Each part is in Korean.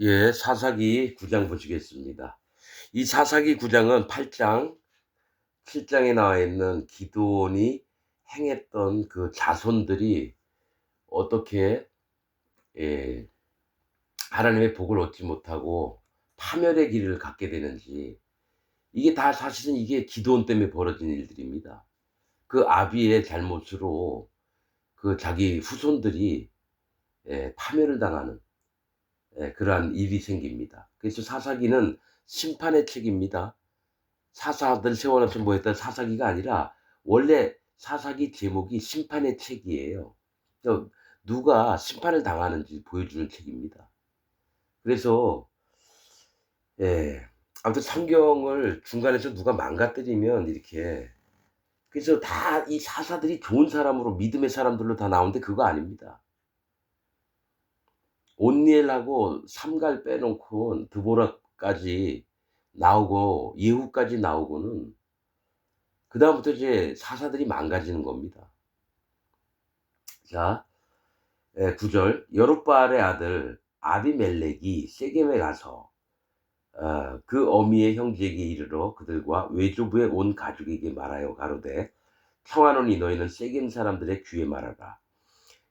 예, 사사기 9장 보시겠습니다. 이 사사기 9장은 8장, 7장에 나와 있는 기드온이 행했던 그 자손들이 어떻게 예, 하나님의 복을 얻지 못하고 파멸의 길을 갖게 되는지, 이게 다 사실은 이게 기드온 때문에 벌어진 일들입니다. 그 아비의 잘못으로 그 자기 후손들이 파멸을 당하는 그러한 일이 생깁니다. 그래서 사사기는 심판의 책입니다. 사사들 세워놓고 뭐 했던 사사기가 아니라 원래 사사기 제목이 심판의 책이에요. 누가 심판을 당하는지 보여주는 책입니다. 그래서 예, 아무튼 성경을 중간에서 누가 망가뜨리면 이렇게, 그래서 다 이 사사들이 좋은 사람으로 믿음의 사람들로 다 나오는데 그거 아닙니다. 온니엘하고 삼갈 빼놓고 드보라까지 나오고 예후까지 나오고는 그다음부터 이제 사사들이 망가지는 겁니다. 자, 9절 여룹바알의 아들 아비멜렉이 세겜에 가서 그 어미의 형제에게 이르러 그들과 외조부의 온 가족에게 말하여 가로되 청하노니 너희는 세겜 사람들의 귀에 말하라.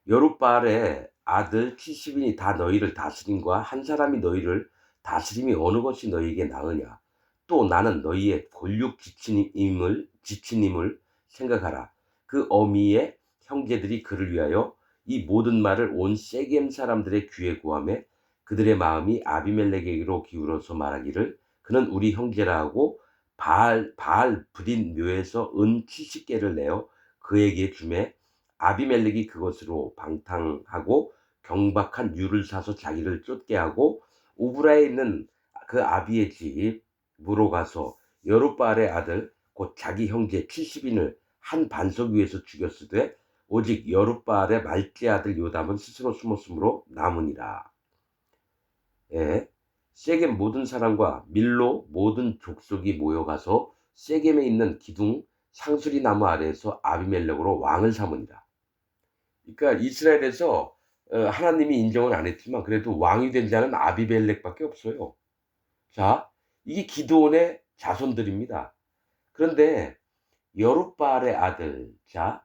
여룹바알의 아들 70인이 다 너희를 다스림과 한 사람이 너희를 다스림이 어느 것이 너희에게 나으냐. 또 나는 너희의 본육 지친임을 생각하라. 그 어미의 형제들이 그를 위하여 이 모든 말을 온 세겜 사람들의 귀에 구하매 그들의 마음이 아비멜렉에게로 기울어서 말하기를 그는 우리 형제라 하고 바알 브린 묘에서 은 70개를 내어 그에게 주매 아비멜렉이 그것으로 방탕하고 경박한 유를 사서 자기를 쫓게 하고 오브라에 있는 그 아비의 집으로 가서 여룹바알의 아들 곧 자기 형제 70인을 한 반석 위에서 죽였으되 오직 여룹바알의 말째 아들 요담은 스스로 숨었으므로 남으니라. 예. 세겜 모든 사람과 밀로 모든 족속이 모여가서 세겜에 있는 기둥 상수리 나무 아래에서 아비멜렉으로 왕을 삼으니라. 그러니까 이스라엘에서 하나님이 인정을 안 했지만 그래도 왕이 된 자는 아비멜렉밖에 없어요. 자, 이게 기드온의 자손들입니다. 그런데 여룹바알의 아들, 자,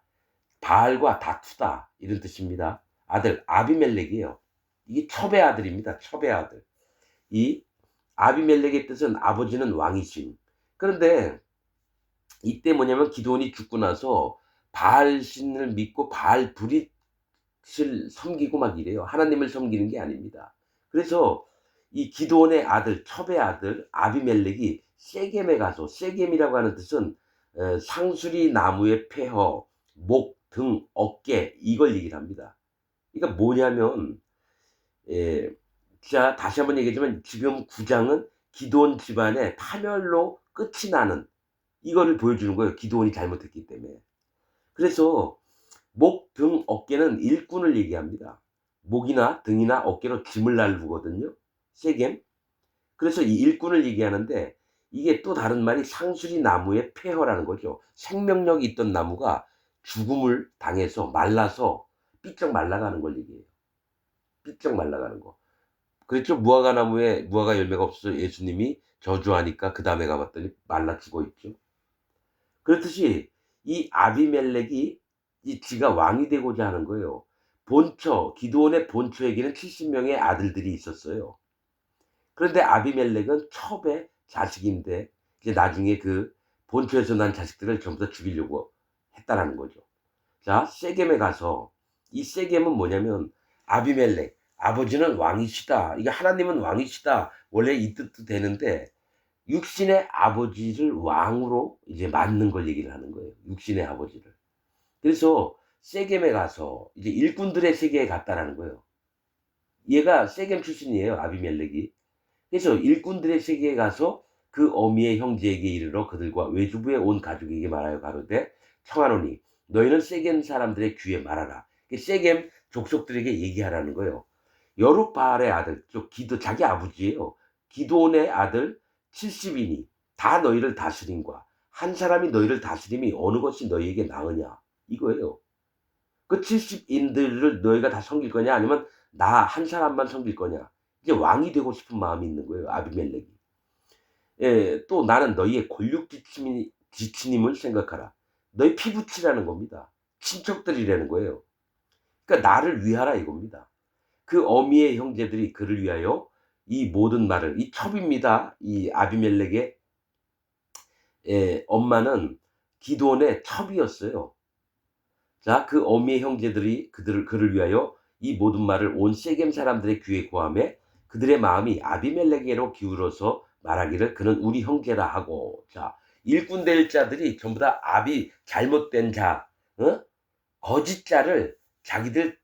바알과 다투다 이런 뜻입니다. 아들 아비멜렉이에요. 이게 첩의 아들입니다. 첩의 아들. 이 아비멜렉의 뜻은 아버지는 왕이심. 그런데 이때 뭐냐면 기드온이 죽고 나서 바알 신을 믿고 바알 브릿을 섬기고 막 이래요. 하나님을 섬기는 게 아닙니다. 그래서 이 기드온의 아들, 첩의 아들 아비멜렉이 세겜에 가서, 세겜이라고 하는 뜻은 상수리 나무의 폐허, 목, 등, 어깨 이걸 얘기를 합니다. 그러니까 뭐냐면 예, 자 다시 한번 얘기하지만 지금 9장은 기드온 집안의 파멸로 끝이 나는 이거를 보여주는 거예요. 기드온이 잘못했기 때문에. 그래서 목, 등, 어깨는 일꾼을 얘기합니다. 목이나 등이나 어깨로 짐을 나르거든요. 세겜. 그래서 이 일꾼을 얘기하는데 이게 또 다른 말이 상수리 나무의 폐허라는 거죠. 생명력이 있던 나무가 죽음을 당해서 말라서 삐쩍 말라가는 걸 얘기해요. 삐쩍 말라가는 거. 그랬죠. 무화과 나무에 무화과 열매가 없어서 예수님이 저주하니까 그 다음에 가봤더니 말라 죽어 있죠. 그렇듯이 이 아비멜렉이 지가 왕이 되고자 하는 거예요. 본처, 기드온의 본처에게는 70명의 아들들이 있었어요. 그런데 아비멜렉은 첩의 자식인데 이제 나중에 그 본처에서 난 자식들을 전부 다 죽이려고 했다라는 거죠. 자, 세겜에 가서 이 세겜은 뭐냐면 아비멜렉, 아버지는 왕이시다. 이게 하나님은 왕이시다. 원래 이 뜻도 되는데 육신의 아버지를 왕으로 이제 맞는 걸 얘기를 하는 거예요. 육신의 아버지를. 그래서 세겜에 가서 이제 일꾼들의 세계에 갔다라는 거예요. 얘가 세겜 출신이에요. 아비멜렉이. 그래서 일꾼들의 세계에 가서 그 어미의 형제에게 이르러 그들과 외주부의 온 가족에게 말하여 가로되 청하노니 너희는 세겜 사람들의 귀에 말하라. 세겜 족속들에게 얘기하라는 거예요. 여룹바알의 아들, 자기 아버지예요. 기드온의 아들 70인이 다 너희를 다스림과 한 사람이 너희를 다스림이 어느 것이 너희에게 나으냐 이거예요. 그 70인들을 너희가 다 섬길 거냐 아니면 나 한 사람만 섬길 거냐. 이제 왕이 되고 싶은 마음이 있는 거예요, 아비멜렉이. 예, 또 "나는 너희의 골육 지친임을 생각하라." 너희 피부치라는 겁니다. 친척들이라는 거예요. 그러니까 나를 위하라 이겁니다. 그 어미의 형제들이 그를 위하여 이 모든 말을, 이 첩입니다. 이 아비멜렉의 엄마는 기드온의 첩이었어요. 자, 그 어미의 형제들이 그를 위하여 이 모든 말을 온 세겜 사람들의 귀에 고하매 그들의 마음이 아비멜렉에게로 기울어서 말하기를 그는 우리 형제라 하고. 자, 일꾼 될 자들이 전부 다 잘못된 자, 거짓 자를 자기들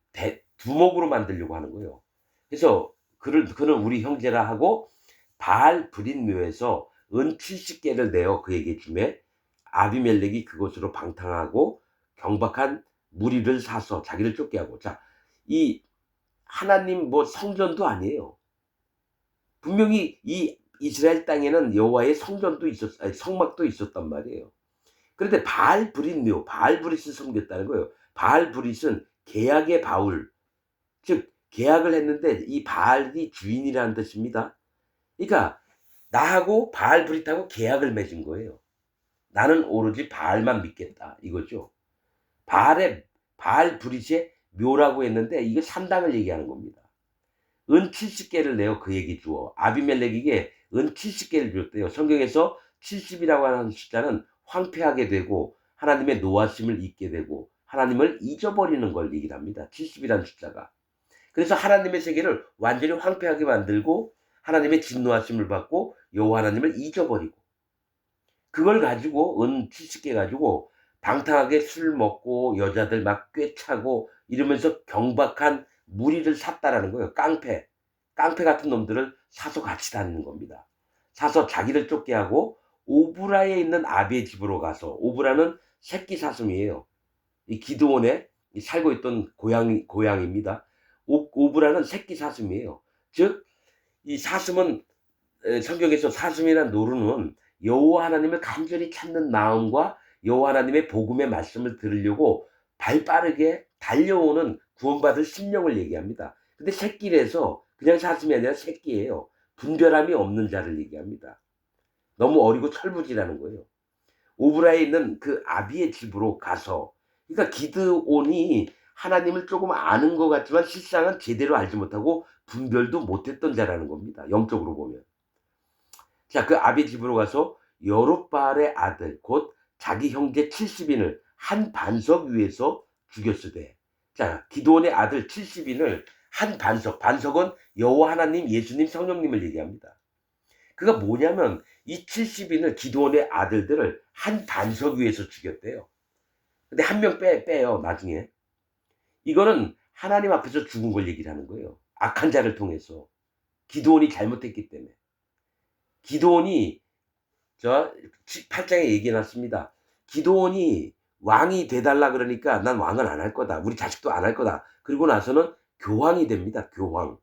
두목으로 만들려고 하는 거예요. 그래서 그는 우리 형제라 하고 바알 브릿 묘에서 은 70개를 내어 그에게 주매 아비멜렉이 그곳으로 방탕하고 경박한 무리를 사서 자기를 쫓게 하고. 자, 이 하나님 성전도 아니에요. 분명히 이 이스라엘 땅에는 여호와의 성전도 성막도 있었단 말이에요. 그런데 바알 브릿 묘, 바알 브릿을 섬겼다는 거예요. 바알 브릿은 계약의 바울, 즉 계약을 했는데 이 바알이 주인이라는 뜻입니다. 그러니까 나하고 바알 브릿하고 계약을 맺은 거예요. 나는 오로지 바알만 믿겠다 이거죠. 바알 브릿의 묘라고 했는데 이게 산당을 얘기하는 겁니다. 은 70개를 내어 그에게 주어. 아비멜렉에게 은 70개를 줬대요. 성경에서 70이라고 하는 숫자는 황폐하게 되고 하나님의 노하심을 잊게 되고 하나님을 잊어버리는 걸 얘기를 합니다. 70이라는 숫자가. 그래서 하나님의 세계를 완전히 황폐하게 만들고 하나님의 진노하심을 받고 여호와 하나님을 잊어버리고, 그걸 가지고 은 70개 가지고 방탕하게 술 먹고 여자들 막 꿰차고 이러면서 경박한 무리를 샀다라는 거예요. 깡패 같은 놈들을 사서 같이 다니는 겁니다. 사서 자기를 쫓게 하고 오브라에 있는 아비의 집으로 가서, 오브라는 새끼 사슴이에요. 이 기드온에 살고 있던 고양이입니다. 오브라는 새끼 사슴이에요. 즉 이 사슴은, 성경에서 사슴이란 노루는 여호와 하나님을 간절히 찾는 마음과 여호와 하나님의 복음의 말씀을 들으려고 발빠르게 달려오는 구원받을 심령을 얘기합니다. 근데 새끼라서 그냥 사슴이 아니라 새끼예요. 분별함이 없는 자를 얘기합니다. 너무 어리고 철부지라는 거예요. 오브라에 있는 그 아비의 집으로 가서, 그러니까 기드온이 하나님을 조금 아는 것 같지만 실상은 제대로 알지 못하고 분별도 못했던 자라는 겁니다. 영적으로 보면. 자, 그 아비 집으로 가서 여룻바알의 아들 곧 자기 형제 70인을 한 반석 위에서 죽였으되. 자, 기드온의 아들 70인을 한 반석은 여호와 하나님, 예수님, 성령님을 얘기합니다. 그가 뭐냐면 이 70인을, 기드온의 아들들을 한 반석 위에서 죽였대요. 근데 한 명 빼요 나중에. 이거는 하나님 앞에서 죽은 걸 얘기를 하는 거예요. 악한 자를 통해서. 기드온이 잘못했기 때문에. 기드온이, 저 8장에 얘기해 놨습니다. 기드온이 왕이 돼달라 그러니까 난 왕은 안 할 거다. 우리 자식도 안 할 거다. 그리고 나서는 교황이 됩니다. 교황.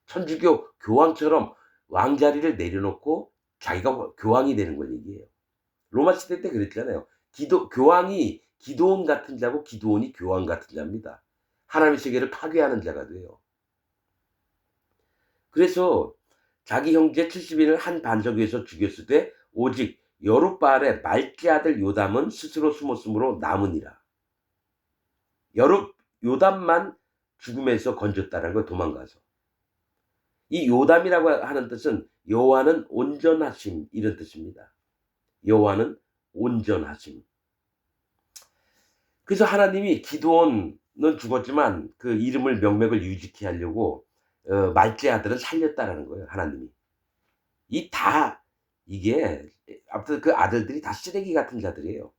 천주교 교황처럼 왕자리를 내려놓고 자기가 교황이 되는 걸 얘기해요. 로마 시대 때 그랬잖아요. 교황이 기드온 같은 자고 기드온이 교황 같은 자입니다. 하나님의 세계를 파괴하는 자가 돼요. 그래서 자기 형제 70인을 한 반석 위에서 죽였을 때 오직 여룻바알의 말째 아들 요담은 스스로 숨었으므로 남으니라. 요담만 죽음에서 건졌다는 거, 도망가서. 이 요담이라고 하는 뜻은 여호와는 온전하심, 이런 뜻입니다. 여호와는 온전하심. 그래서 하나님이 기드온은 죽었지만 그 이름을, 명맥을 유지케 하려고 말째 아들은 살렸다라는 거예요, 하나님이. 이게 아무튼 그 아들들이 다 쓰레기 같은 자들이에요.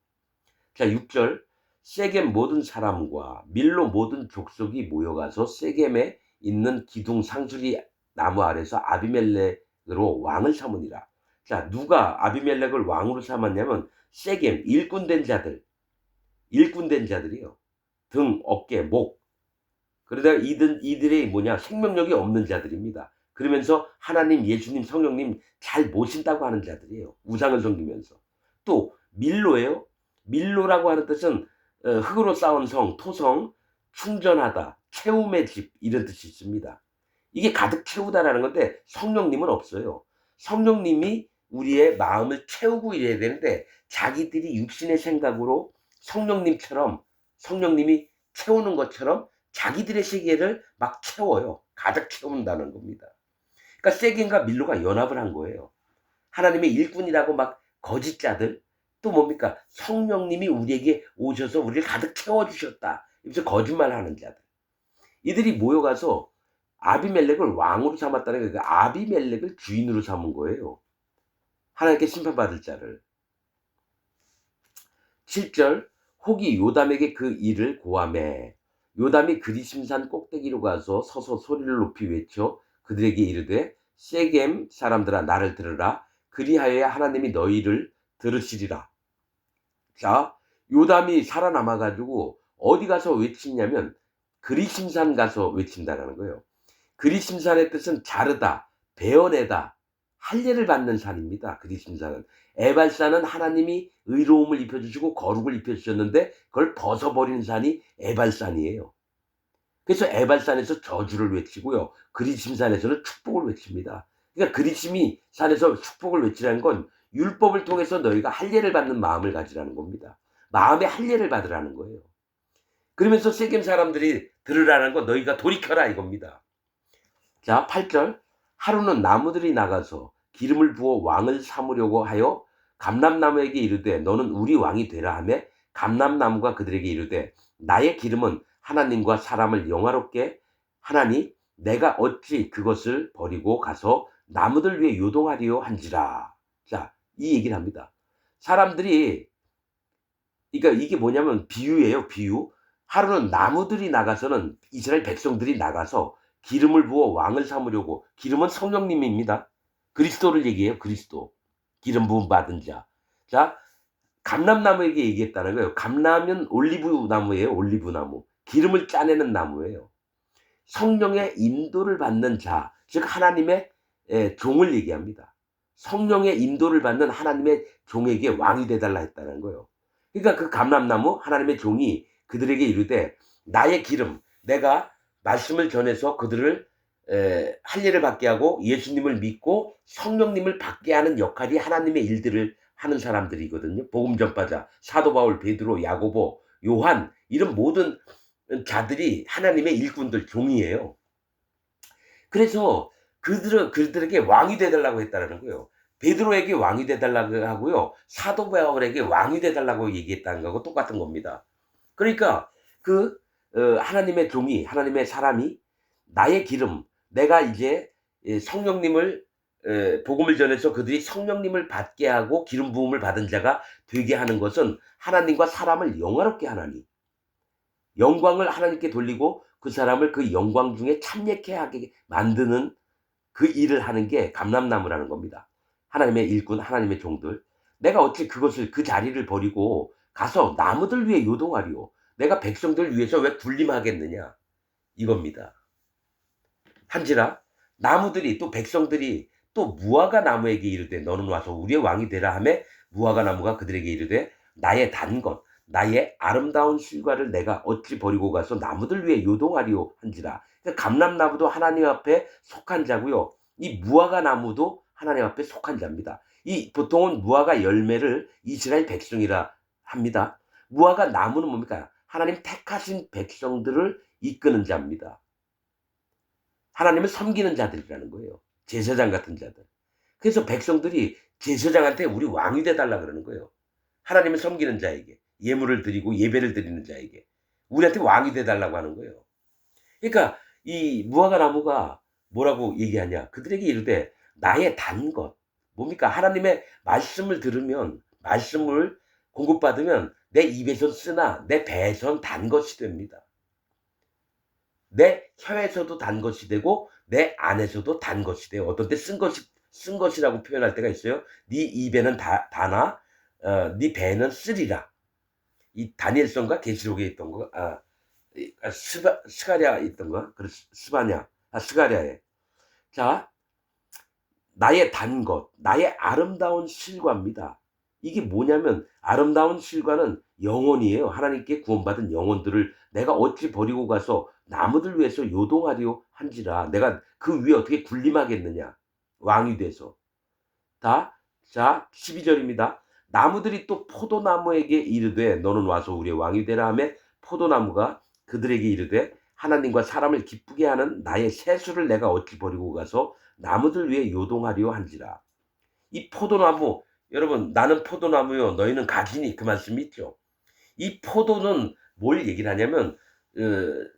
자, 6절. 세겜 모든 사람과 밀로 모든 족속이 모여가서 세겜에 있는 기둥 상수리 나무 아래서 아비멜렉으로 왕을 삼으니라. 자, 누가 아비멜렉을 왕으로 삼았냐면 세겜, 일꾼된 자들이요. 등, 어깨, 목. 그러다가 이들의 생명력이 없는 자들입니다. 그러면서 하나님, 예수님, 성령님 잘 모신다고 하는 자들이에요. 우상을 섬기면서. 또 밀로예요. 밀로라고 하는 뜻은 흙으로 쌓은 성, 토성, 충전하다, 채움의 집, 이런 뜻이 있습니다. 이게 가득 채우다라는 건데 성령님은 없어요. 성령님이 우리의 마음을 채우고 이래야 되는데 자기들이 육신의 생각으로 성령님처럼 성령님이 채우는 것처럼 자기들의 세계를 막 채워요. 가득 채운다는 겁니다. 그러니까 세겜과 밀로가 연합을 한 거예요. 하나님의 일꾼이라고 막 거짓자들 또 뭡니까? 성령님이 우리에게 오셔서 우리를 가득 채워주셨다. 이러면서 거짓말하는 자들. 이들이 모여가서 아비멜렉을 왕으로 삼았다는 게 그 아비멜렉을 주인으로 삼은 거예요. 하나님께 심판받을 자를. 7절 혹이 요담에게 그 일을 고하매 요담이 그리심산 꼭대기로 가서 서서 소리를 높이 외쳐 그들에게 이르되 세겜 사람들아 나를 들으라 그리하여야 하나님이 너희를 들으시리라. 자, 요담이 살아남아 가지고 어디 가서 외치냐면 그리심산 가서 외친다라는 거예요. 그리심산의 뜻은 자르다, 베어내다, 할례를 받는 산입니다. 그리심산은. 에발산은 하나님이 의로움을 입혀주시고 거룩을 입혀주셨는데 그걸 벗어버리는 산이 에발산이에요. 그래서 에발산에서 저주를 외치고요. 그리심산에서는 축복을 외칩니다. 그러니까 그리심이 산에서 축복을 외치라는 건 율법을 통해서 너희가 할례를 받는 마음을 가지라는 겁니다. 마음의 할례를 받으라는 거예요. 그러면서 세겜 사람들이 들으라는 건 너희가 돌이켜라 이겁니다. 자, 8절 하루는 나무들이 나가서 기름을 부어 왕을 삼으려고 하여 감람나무에게 이르되 너는 우리 왕이 되라 하며 감람나무가 그들에게 이르되 나의 기름은 하나님과 사람을 영화롭게 하나니 내가 어찌 그것을 버리고 가서 나무들 위에 요동하리요 한지라. 자, 이 얘기를 합니다. 사람들이 그러니까 이게 뭐냐면 비유예요, 비유. 하루는 나무들이 나가서는 이스라엘 백성들이 나가서 기름을 부어 왕을 삼으려고 기름은 성령님입니다. 그리스도를 얘기해요. 그리스도. 기름 부음 받은 자. 자, 감람나무에게 얘기했다는 거예요. 감람은 올리브 나무예요. 올리브 나무. 기름을 짜내는 나무예요. 성령의 인도를 받는 자, 즉 하나님의 종을 얘기합니다. 성령의 인도를 받는 하나님의 종에게 왕이 돼 달라 했다는 거예요. 그러니까 그 감람나무 하나님의 종이 그들에게 이르되 나의 기름 내가 말씀을 전해서 그들을 할례를 받게 하고 예수님을 믿고 성령님을 받게 하는 역할이 하나님의 일들을 하는 사람들이거든요. 복음 전파자 사도 바울, 베드로, 야고보, 요한 이런 모든 자들이 하나님의 일꾼들 종이에요. 그래서 그들에게 왕이 돼 달라고 했다라는 거예요. 베드로에게 왕이 돼 달라고 하고요. 사도 바울에게 왕이 돼 달라고 얘기했다는 거하고 똑같은 겁니다. 그러니까 하나님의 종이 하나님의 사람이 나의 기름 내가 이제 성령님을 복음을 전해서 그들이 성령님을 받게 하고 기름 부음을 받은 자가 되게 하는 것은 하나님과 사람을 영화롭게 하나니 영광을 하나님께 돌리고 그 사람을 그 영광 중에 참여케 하게 만드는 그 일을 하는 게 감람나무라는 겁니다. 하나님의 일꾼 하나님의 종들 내가 어찌 그것을 그 자리를 버리고 가서 나무들 위에 요동하리요. 내가 백성들 위해서 왜 군림하겠느냐 이겁니다. 한지라 나무들이 또 백성들이 또 무화과 나무에게 이르되 너는 와서 우리의 왕이 되라 하매 무화과 나무가 그들에게 이르되 나의 단 것 나의 아름다운 실과를 내가 어찌 버리고 가서 나무들 위에 요동하리요 한지라. 그러니까 감람나무도 하나님 앞에 속한 자고요. 이 무화과 나무도 하나님 앞에 속한 자입니다. 이 보통은 무화과 열매를 이스라엘 백성이라 합니다. 무화과 나무는 뭡니까? 하나님 택하신 백성들을 이끄는 자입니다. 하나님을 섬기는 자들이라는 거예요. 제사장 같은 자들. 그래서 백성들이 제사장한테 우리 왕이 돼 달라 그러는 거예요. 하나님을 섬기는 자에게 예물을 드리고 예배를 드리는 자에게 우리한테 왕이 돼 달라고 하는 거예요. 그러니까 이 무화과 나무가 뭐라고 얘기하냐? 그들에게 이르되 나의 단 것. 뭡니까? 하나님의 말씀을 들으면 말씀을 공급받으면 내 입에선 쓰나 내 배에선 단 것이 됩니다. 내 혀에서도 단 것이 되고 내 안에서도 단 것이 돼요. 어떤 때 쓴 것이라고 표현할 때가 있어요. 네 입에는 다나 네 배에는 쓰리라. 이 다니엘서인가 계시록에 있던 거 스가랴 있던 거 스바냐 스가랴에 자 나의 단 것 나의 아름다운 실과입니다. 이게 뭐냐면 아름다운 실과는 영혼이에요. 하나님께 구원받은 영혼들을 내가 어찌 버리고 가서 나무들 위해서 요동하리요 한지라 내가 그 위에 어떻게 군림하겠느냐 왕이 돼서. 자 12절입니다. 나무들이 또 포도나무에게 이르되 너는 와서 우리의 왕이 되라 하매 포도나무가 그들에게 이르되 하나님과 사람을 기쁘게 하는 나의 세수를 내가 어찌 버리고 가서 나무들 위에 요동하리요 한지라. 이 포도나무, 여러분 나는 포도나무요 너희는 가지니 그 말씀이 있죠. 이 포도는 뭘 얘기를 하냐면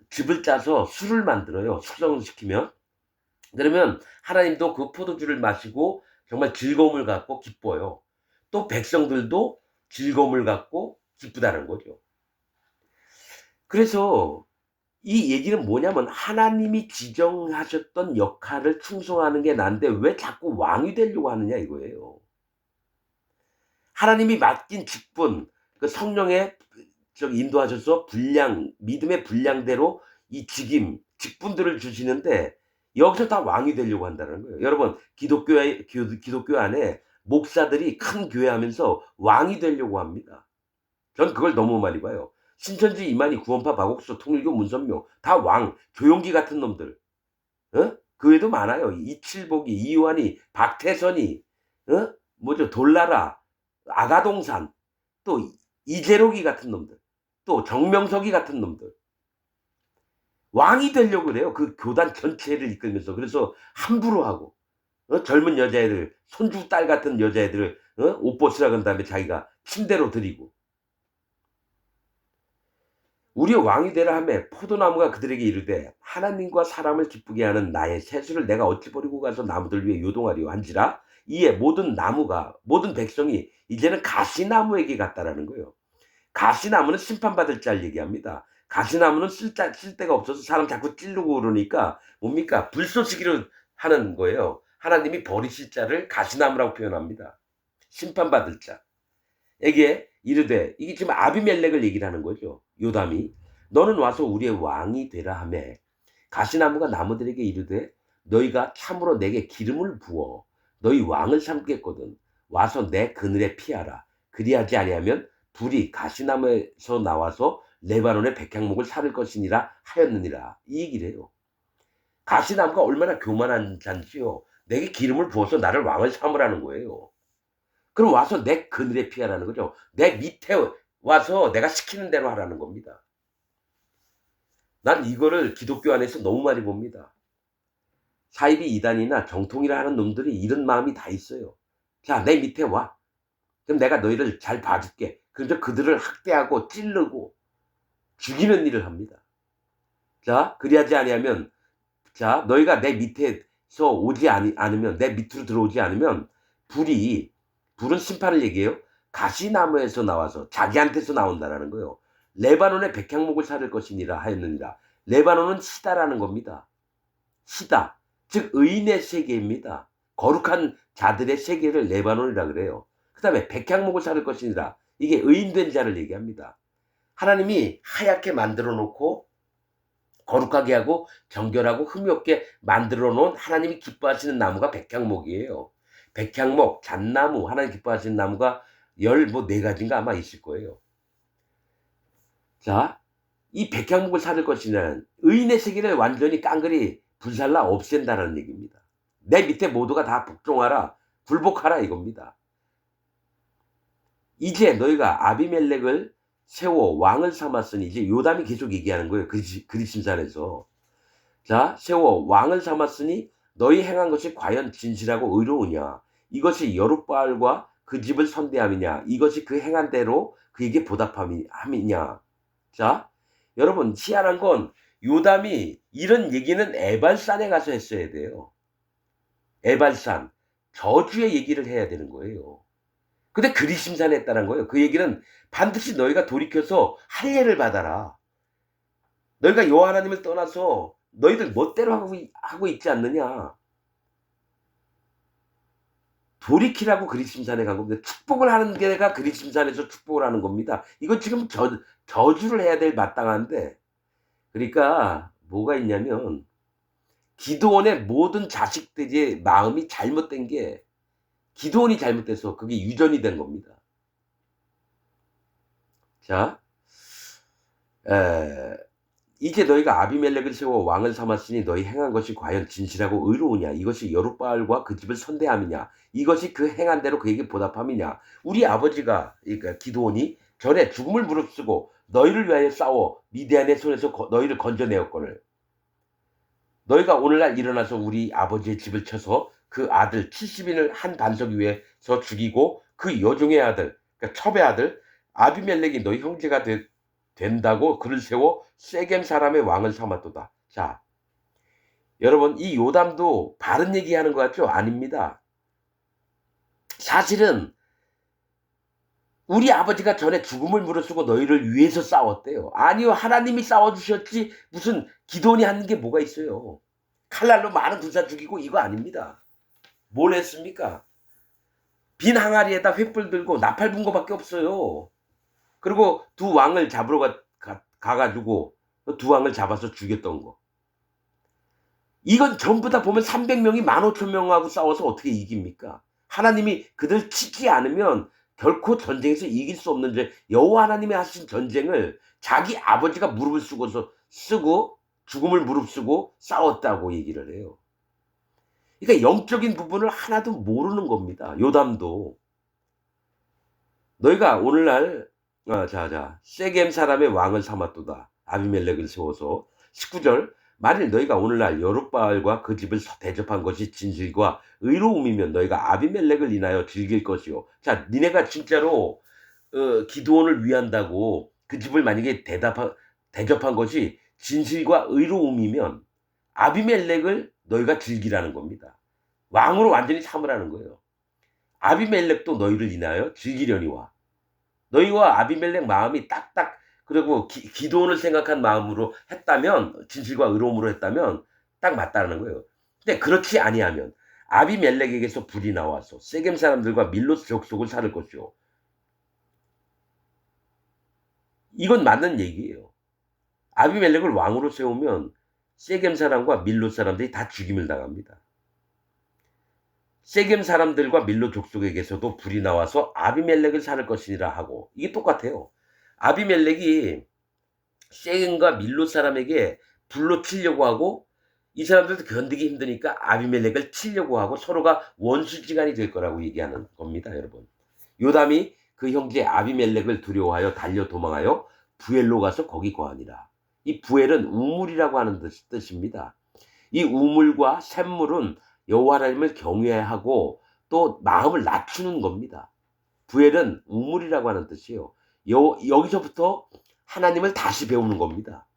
즙을 짜서 술을 만들어요. 숙성시키면. 그러면 하나님도 그 포도주를 마시고 정말 즐거움을 갖고 기뻐요. 또 백성들도 즐거움을 갖고 기쁘다는 거죠. 그래서 이 얘기는 뭐냐면 하나님이 지정하셨던 역할을 충성하는 게 난데 왜 자꾸 왕이 되려고 하느냐 이거예요. 하나님이 맡긴 직분, 그 성령의 인도하셔서 믿음의 분량대로 이 직분들을 주시는데 여기서 다 왕이 되려고 한다는 거예요. 여러분 기독교 안에 목사들이 큰 교회 하면서 왕이 되려고 합니다. 전 그걸 너무 많이 봐요. 신천지, 이만희, 구원파, 박옥수, 통일교, 문선묘 다 왕, 조용기 같은 놈들. 어? 그 외에도 많아요. 이칠복이, 이완이, 박태선이, 뭐죠? 돌나라, 아가동산, 또 이재록이 같은 놈들, 또 정명석이 같은 놈들. 왕이 되려고 그래요. 그 교단 전체를 이끌면서. 그래서 함부로 하고, 젊은 여자애들, 손주 딸 같은 여자애들을, 옷벗으라 그런 다음에 자기가 침대로 들이고. 우리의 왕이 되라 하매 포도나무가 그들에게 이르되 하나님과 사람을 기쁘게 하는 나의 세수를 내가 어찌 버리고 가서 나무들 위에 요동하리요 한지라. 이에 모든 백성이 이제는 가시나무에게 갔다라는 거예요. 가시나무는 심판받을 자를 얘기합니다. 가시나무는 쓸 데가 없어서 사람 자꾸 찌르고 그러니까 뭡니까? 불쏘시기로 하는 거예요. 하나님이 버리실 자를 가시나무라고 표현합니다. 심판받을 자. 에게 이르되, 이게 지금 아비멜렉을 얘기를 하는 거죠. 요담이 너는 와서 우리의 왕이 되라 하매 가시나무가 나무들에게 이르되 너희가 참으로 내게 기름을 부어 너희 왕을 삼겠거든 와서 내 그늘에 피하라. 그리하지 아니하면 불이 가시나무에서 나와서 레바논의 백향목을 사를 것이니라 하였느니라. 이 얘기를 해요. 가시나무가 얼마나 교만한 잔지요. 내게 기름을 부어서 나를 왕을 삼으라는 거예요. 그럼 와서 내 그늘에 피하라는 거죠. 내 밑에 와서 내가 시키는 대로 하라는 겁니다. 난 이거를 기독교 안에서 너무 많이 봅니다. 사이비 이단이나 정통이라 하는 놈들이 이런 마음이 다 있어요. 자, 내 밑에 와. 그럼 내가 너희를 잘 봐줄게. 그래서 그들을 학대하고 찌르고 죽이는 일을 합니다. 자, 그리하지 아니하면, 자, 너희가 내 밑에서 오지 않으면, 내 밑으로 들어오지 않으면 불은 심판을 얘기해요. 가시나무에서 나와서 자기한테서 나온다라는 거예요. 레바논의 백향목을 사를 것이니라 하였느니라. 레바논은 시다라는 겁니다. 시다. 즉 의인의 세계입니다. 거룩한 자들의 세계를 레바논이라 그래요. 그 다음에 백향목을 사를 것이니라. 이게 의인된 자를 얘기합니다. 하나님이 하얗게 만들어 놓고 거룩하게 하고 정결하고 흠이 없게 만들어 놓은 하나님이 기뻐하시는 나무가 백향목이에요. 백향목, 잣나무, 하나님 기뻐하시는 나무가 14가지인가 아마 있을 거예요. 자, 이 백향목을 사를 것이냐는 의인의 세계를 완전히 깡그리 불살라 없앤다는 얘기입니다. 내 밑에 모두가 다 복종하라, 굴복하라 이겁니다. 이제 너희가 아비멜렉을 세워 왕을 삼았으니, 이제 요담이 계속 얘기하는 거예요. 그리심산에서. 자, 세워 왕을 삼았으니 너희 행한 것이 과연 진실하고 의로우냐? 이것이 여룻바알과 그 집을 선대함이냐? 이것이 그 행한 대로 그에게 보답함이냐? 자, 여러분 희한한 건 요담이 이런 얘기는 에발산에 가서 했어야 돼요. 에발산, 저주의 얘기를 해야 되는 거예요. 근데 그리심산에 했다는 거예요. 그 얘기는 반드시 너희가 돌이켜서 할례를 받아라. 너희가 여호와 하나님을 떠나서 너희들 멋대로 하고 있지 않느냐. 돌이키라고 그리심산에 간 겁니다. 축복을 하는 게가 그리심산에서 축복을 하는 겁니다. 이건 지금 저주를 해야 될 마땅한데, 그러니까 뭐가 있냐면 기드온의 모든 자식들의 마음이 잘못된 게 기드온이 잘못돼서 그게 유전이 된 겁니다. 자, 이제 너희가 아비멜렉을 세워 왕을 삼았으니 너희 행한 것이 과연 진실하고 의로우냐? 이것이 여룻바알과 그 집을 선대함이냐? 이것이 그 행한 대로 그에게 보답함이냐? 우리 아버지가 그러니까 기드온이 전에 죽음을 무릅쓰고 너희를 위하여 싸워 미디안의 손에서 너희를 건져내었거늘 너희가 오늘날 일어나서 우리 아버지의 집을 쳐서 그 아들 70인을 한 반석 위에서 죽이고 그 여종의 아들 그러니까 첩의 아들 아비멜렉이 너희 형제가 된다고 그를 세워 세겜 사람의 왕을 삼았도다. 자, 여러분 이 요담도 바른 얘기하는 것 같죠? 아닙니다. 사실은 우리 아버지가 전에 죽음을 무릅쓰고 너희를 위해서 싸웠대요. 아니요, 하나님이 싸워주셨지 무슨 기도원이 하는 게 뭐가 있어요. 칼날로 많은 군사 죽이고 이거 아닙니다. 뭘 했습니까? 빈 항아리에다 횃불 들고 나팔 분 거밖에 없어요. 그리고 두 왕을 잡으러 가가지고 두 왕을 잡아서 죽였던 거. 이건 전부 다 보면 300명이 15,000명하고 싸워서 어떻게 이깁니까? 하나님이 그들 치지 않으면 결코 전쟁에서 이길 수 없는 여호와 하나님이 하신 전쟁을 자기 아버지가 무릎을 쓰고 죽음을 무릅쓰고 싸웠다고 얘기를 해요. 그러니까 영적인 부분을 하나도 모르는 겁니다. 요담도. 너희가 오늘날 세겜 사람의 왕을 삼았도다. 아비멜렉을 세워서 19절 만일 너희가 오늘날 여룻바알과 그 집을 대접한 것이 진실과 의로움이면 너희가 아비멜렉을 인하여 즐길 것이요. 자, 니네가 진짜로 기드온을 위한다고 그 집을 만약에 대접한 것이 진실과 의로움이면 아비멜렉을 너희가 즐기라는 겁니다. 왕으로 완전히 삼으라는 거예요. 아비멜렉도 너희를 인하여 즐기려니와 너희와 아비멜렉 마음이 딱딱 그리고 기드온을 생각한 마음으로 했다면 진실과 의로움으로 했다면 딱 맞다는 거예요. 근데 그렇지 아니하면 아비멜렉에게서 불이 나와서 세겜 사람들과 밀롯 족속을 살을 것이요. 이건 맞는 얘기예요. 아비멜렉을 왕으로 세우면 세겜 사람과 밀롯 사람들이 다 죽임을 당합니다. 세겜 사람들과 밀롯 족속에게서도 불이 나와서 아비멜렉을 살을 것이니라 하고 이게 똑같아요. 아비멜렉이 세겜과 밀롯 사람에게 불로 치려고 하고 이 사람들도 견디기 힘드니까 아비멜렉을 치려고 하고 서로가 원수지간이 될 거라고 얘기하는 겁니다, 여러분. 요담이 그 형제 아비멜렉을 두려워하여 달려 도망하여 부엘로 가서 거기 거하니라. 이 부엘은 우물이라고 하는 뜻입니다. 이 우물과 샘물은 여호와 하나님을 경외하고 또 마음을 낮추는 겁니다. 부엘은 우물이라고 하는 뜻이에요. 여기서부터 하나님을 다시 배우는 겁니다.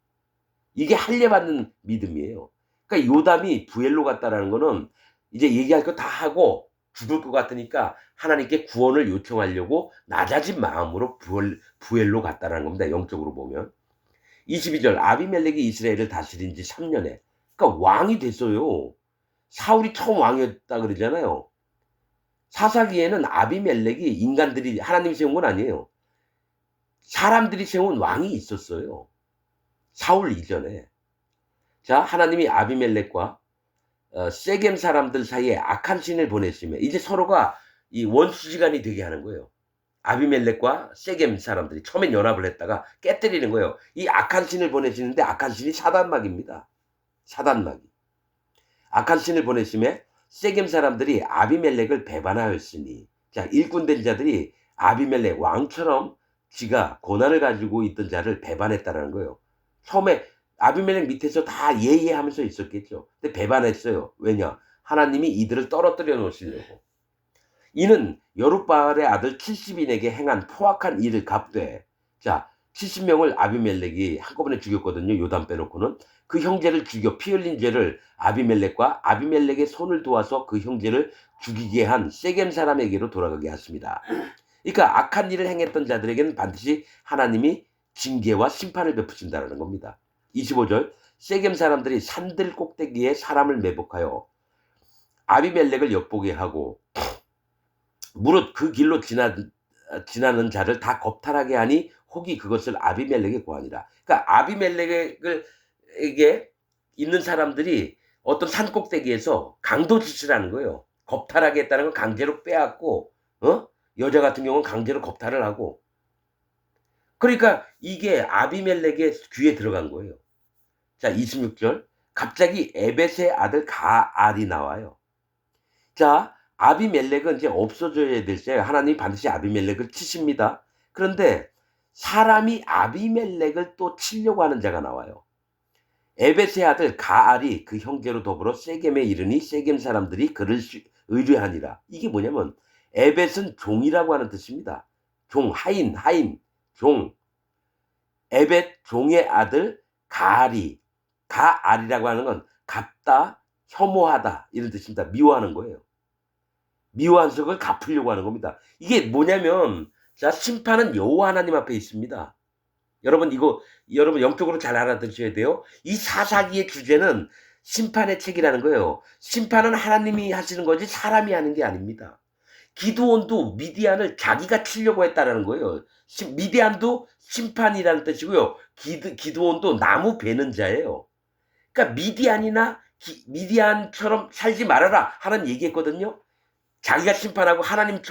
이게 할례받는 믿음이에요. 그러니까 요담이 부엘로 갔다라는 거는 이제 얘기할 거 다 하고 죽을 것 같으니까 하나님께 구원을 요청하려고 낮아진 마음으로 부엘로 갔다라는 겁니다. 영적으로 보면. 22절 아비멜렉이 이스라엘을 다스린 지 3년에 그러니까 왕이 됐어요. 사울이 처음 왕이었다 그러잖아요. 사사기에는 아비멜렉이 인간들이 하나님이 세운 건 아니에요. 사람들이 세운 왕이 있었어요. 사울 이전에. 자, 하나님이 아비멜렉과 세겜 사람들 사이에 악한 신을 보내시면 이제 서로가 이 원수지간이 되게 하는 거예요. 아비멜렉과 세겜 사람들이 처음엔 연합을 했다가 깨뜨리는 거예요. 이 악한 신을 보내시는데 악한 신이 사단막입니다. 사단막이. 악한 신을 보내심에 세겜 사람들이 아비멜렉을 배반하였으니 자, 일꾼된 자들이 아비멜렉 왕처럼 지가 고난을 가지고 있던 자를 배반했다라는 거예요. 처음에 아비멜렉 밑에서 다 예예하면서 있었겠죠. 근데 배반했어요. 왜냐? 하나님이 이들을 떨어뜨려 놓으시려고. 이는 여룻바알의 아들 70인에게 행한 포악한 일을 갚되 자 70명을 아비멜렉이 한꺼번에 죽였거든요. 요담 빼놓고는. 그 형제를 죽여 피 흘린 죄를 아비멜렉과 아비멜렉의 손을 도와서 그 형제를 죽이게 한 세겜 사람에게로 돌아가게 하십니다. 그러니까 악한 일을 행했던 자들에게는 반드시 하나님이 징계와 심판을 베푸신다는 겁니다. 25절 세겜 사람들이 산들 꼭대기에 사람을 매복하여 아비멜렉을 엿보게 하고 무릇 그 길로 지나는 자를 다 겁탈하게 하니 혹이 그것을 아비멜렉에 고하니라. 그러니까 아비멜렉에게 있는 사람들이 어떤 산 꼭대기에서 강도짓을 하는 거예요. 겁탈하게 했다는 건 강제로 빼앗고 여자 같은 경우는 강제로 겁탈을 하고 그러니까 이게 아비멜렉의 귀에 들어간 거예요. 자, 26절. 갑자기 에벳의 아들 가알이 나와요. 자, 아비멜렉은 이제 없어져야 될 때 하나님이 반드시 아비멜렉을 치십니다. 그런데 사람이 아비멜렉을 또 치려고 하는 자가 나와요. 에벳의 아들 가알이 그 형제로 더불어 세겜에 이르니 세겜 사람들이 그를 의뢰하니라. 이게 뭐냐면 에벳은 종이라고 하는 뜻입니다. 종, 하인, 종. 에벳 종의 아들 가알이라고 하는 건 갚다, 혐오하다 이런 뜻입니다. 미워하는 거예요. 미워한 적을 갚으려고 하는 겁니다. 이게 뭐냐면 자, 심판은 여호와 하나님 앞에 있습니다. 여러분 여러분 영적으로 잘 알아들으셔야 돼요. 이 사사기의 주제는 심판의 책이라는 거예요. 심판은 하나님이 하시는 거지 사람이 하는 게 아닙니다. 기드온도 미디안을 자기가 치려고 했다라는 거예요. 미디안도 심판이라는 뜻이고요. 기드온도 나무 베는 자예요. 그러니까 미디안처럼 살지 말아라 하는 얘기했거든요. 자기가 심판하고 하나님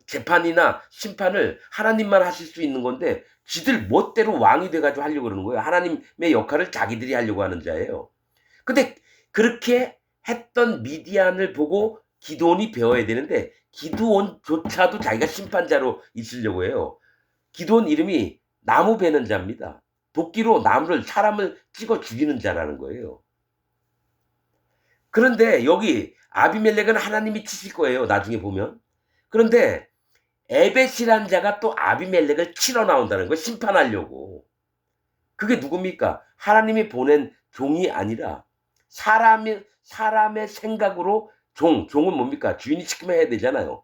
재판이나 심판을 하나님만 하실 수 있는 건데 지들 멋대로 왕이 돼가지고 하려고 그러는 거예요. 하나님의 역할을 자기들이 하려고 하는 자예요. 근데 그렇게 했던 미디안을 보고 기드온이 배워야 되는데 기드온조차도 자기가 심판자로 있으려고 해요. 기드온 이름이 나무 베는 자입니다. 도끼로 사람을 찍어 죽이는 자라는 거예요. 그런데 여기 아비멜렉은 하나님이 치실 거예요. 나중에 보면. 그런데 에벳이라는 자가 또 아비멜렉을 치러 나온다는 거예요. 심판하려고. 그게 누굽니까? 하나님이 보낸 종이 아니라 사람의 생각으로 종은 뭡니까? 주인이 시키면 해야 되잖아요.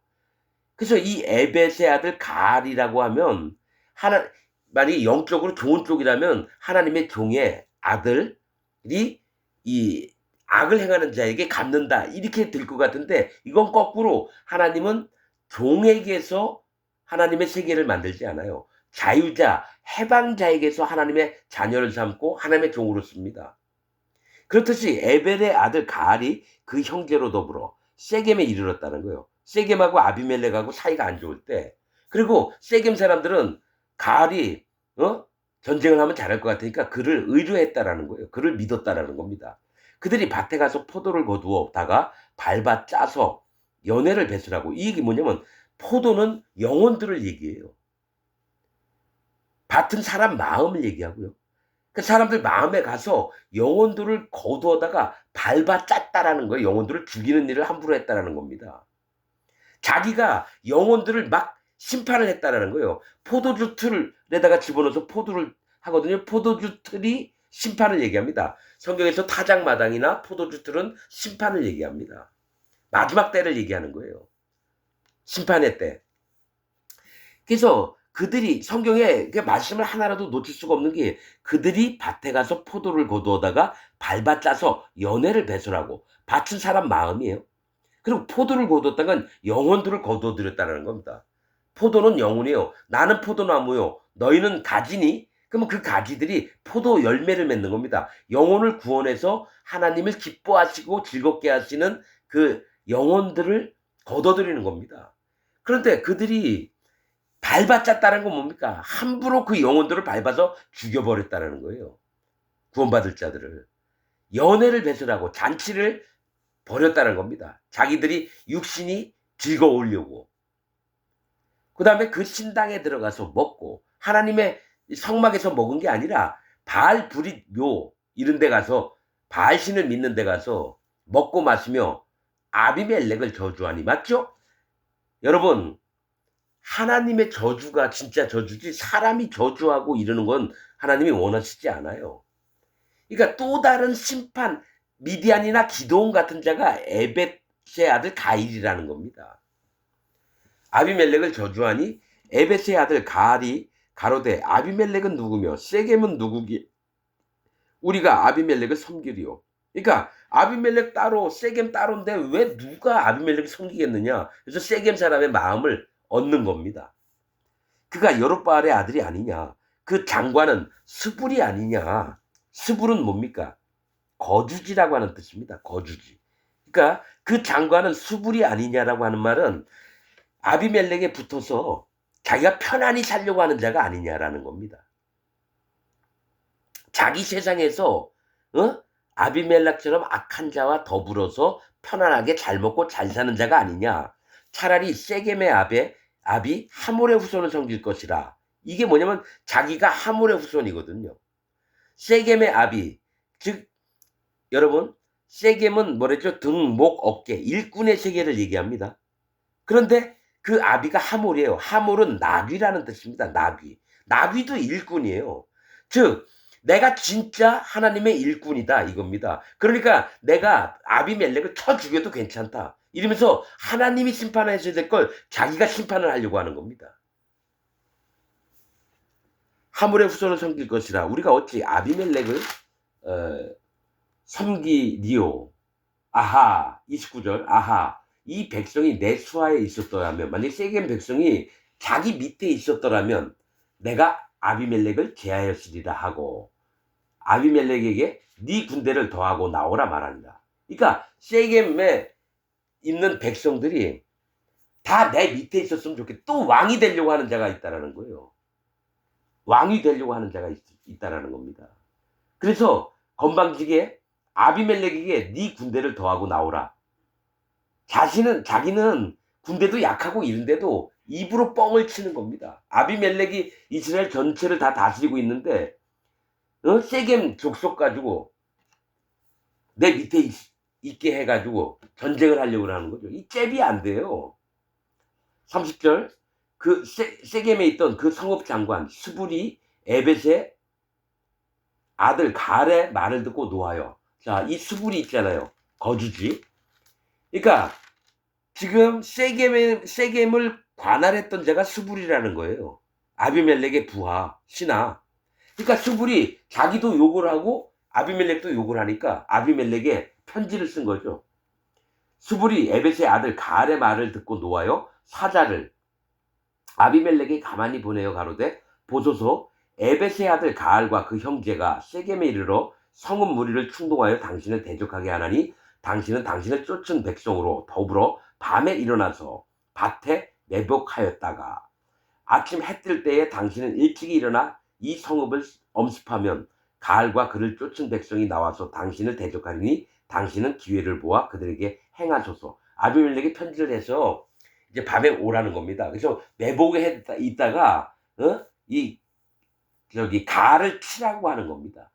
그래서 이 에벳의 아들 가알이라고 하면 만약에 영적으로 좋은 쪽이라면 하나님의 종의 아들이 이 악을 행하는 자에게 갚는다 이렇게 될 것 같은데 이건 거꾸로 하나님은 종에게서 하나님의 세계를 만들지 않아요. 자유자, 해방자에게서 하나님의 자녀를 삼고 하나님의 종으로 씁니다. 그렇듯이 에벨의 아들 가알이 그 형제로 더불어 세겜에 이르렀다는 거예요. 세겜하고 아비멜렉하고 사이가 안 좋을 때. 그리고 세겜 사람들은 가알이 전쟁을 하면 잘할 것 같으니까 그를 의뢰했다라는 거예요. 그를 믿었다라는 겁니다. 그들이 밭에 가서 포도를 거두어다가 밟아 짜서 연회를 배설하고 이 얘기 뭐냐면 포도는 영혼들을 얘기해요. 밭은 사람 마음을 얘기하고요. 그 사람들 마음에 가서 영혼들을 거두어다가 밟아 짰다라는 거예요. 영혼들을 죽이는 일을 함부로 했다라는 겁니다. 자기가 영혼들을 막 심판을 했다라는 거예요. 포도주 틀에다가 집어넣어서 포도를 하거든요. 포도주 틀이 심판을 얘기합니다. 성경에서 타작마당이나 포도주 틀은 심판을 얘기합니다. 마지막 때를 얘기하는 거예요. 심판의 때. 그래서 그들이 성경에 말씀을 하나라도 놓칠 수가 없는 게 그들이 밭에 가서 포도를 거두어다가 밟아 짜서 연회를 배설하고 밭은 사람 마음이에요. 그리고 포도를 거두었다간 영혼들을 거두어들였다는 겁니다. 포도는 영혼이에요. 나는 포도나무요. 너희는 가지니? 그러면 그 가지들이 포도 열매를 맺는 겁니다. 영혼을 구원해서 하나님을 기뻐하시고 즐겁게 하시는 그 영혼들을 거둬들이는 겁니다. 그런데 그들이 밟아짰다는 건 뭡니까? 함부로 그 영혼들을 밟아서 죽여버렸다는 거예요. 구원받을 자들을. 연회를 배설하고 잔치를 벌였다는 겁니다. 자기들이 육신이 즐거우려고. 그 다음에 그 신당에 들어가서 먹고 하나님의 성막에서 먹은 게 아니라 바알 브릿 묘 이런 데 가서 바알신을 믿는 데 가서 먹고 마시며 아비멜렉을 저주하니. 맞죠? 여러분 하나님의 저주가 진짜 저주지 사람이 저주하고 이러는 건 하나님이 원하시지 않아요. 그러니까 또 다른 심판 미디안이나 기드온 같은 자가 에벳의 아들 가일이라는 겁니다. 아비멜렉을 저주하니 에벳의 아들 가알이 가로되 아비멜렉은 누구며 세겜은 누구기 우리가 아비멜렉을 섬기리요. 그러니까 아비멜렉 따로 세겜 따로인데 왜 누가 아비멜렉을 섬기겠느냐. 그래서 세겜 사람의 마음을 얻는 겁니다. 그가 여룹바알의 아들이 아니냐. 그 장관은 스불이 아니냐. 스불은 뭡니까? 거주지라고 하는 뜻입니다. 거주지. 그러니까 그 장관은 수불이 아니냐라고 하는 말은 아비멜렉에 붙어서 자기가 편안히 살려고 하는 자가 아니냐라는 겁니다. 자기 세상에서 아비멜렉처럼 악한 자와 더불어서 편안하게 잘 먹고 잘 사는 자가 아니냐. 차라리 세겜의 압이 하몰의 후손을 섬길 것이라. 이게 뭐냐면 자기가 하몰의 후손이거든요. 세겜의 압이, 즉 여러분, 세겜은 뭐랬죠? 등, 목, 어깨, 일꾼의 세계를 얘기합니다. 그런데 그 아비가 하몰이에요. 하몰은 나귀라는 뜻입니다. 나귀. 나귀도 일꾼이에요. 즉 내가 진짜 하나님의 일꾼이다 이겁니다. 그러니까 내가 아비멜렉을 쳐 죽여도 괜찮다. 이러면서 하나님이 심판하셔야 될 걸 자기가 심판을 하려고 하는 겁니다. 하몰의 후손을 섬길 것이라. 우리가 어찌 아비멜렉을 섬기리오. 아하, 29절. 아하, 이 백성이 내 수하에 있었더라면, 만약 세겜 백성이 자기 밑에 있었더라면 내가 아비멜렉을 제하였으리라 하고 아비멜렉에게 네 군대를 더하고 나오라 말한다. 그러니까 세겜에 있는 백성들이 다 내 밑에 있었으면 좋겠다. 또 왕이 되려고 하는 자가 있다라는 거예요. 왕이 되려고 하는 자가 있다라는 겁니다. 그래서 건방지게 아비멜렉에게 네 군대를 더하고 나오라. 자기는 군대도 약하고 이런데도 입으로 뻥을 치는 겁니다. 아비멜렉이 이스라엘 전체를 다 다스리고 있는데 세겜 족속 가지고 내 밑에 있게 해가지고 전쟁을 하려고 하는 거죠. 이 잽이 안 돼요. 30절. 그 세겜에 있던 그 성읍 장관 스불이 에벳의 아들 갈의 말을 듣고 노하여. 자, 이 스불이 있잖아요. 거주지. 그러니까 지금 세겜을 관할했던 자가 스불이라는 거예요. 아비멜렉의 부하, 신하. 그러니까 스불이 자기도 욕을 하고 아비멜렉도 욕을 하니까 아비멜렉에 편지를 쓴 거죠. 스불이 에벳의 아들 갈의 말을 듣고 노하여 사자를 아비멜렉이 가만히 보내어 가로되 보소서 에벳의 아들 가알과 그 형제가 세겜에 이르러 성읍 무리를 충동하여 당신을 대적하게 하나니 당신은 당신을 쫓은 백성으로 더불어 밤에 일어나서 밭에 매복하였다가 아침 해 뜰 때에 당신은 일찍이 일어나 이 성읍을 엄습하면 가알과 그를 쫓은 백성이 나와서 당신을 대적하리니 당신은 기회를 보아 그들에게 행하소서. 아비멜렉이 편지를 해서 이제 밤에 오라는 겁니다. 그래서 매복에 있다가 가알을 치라고 하는 겁니다.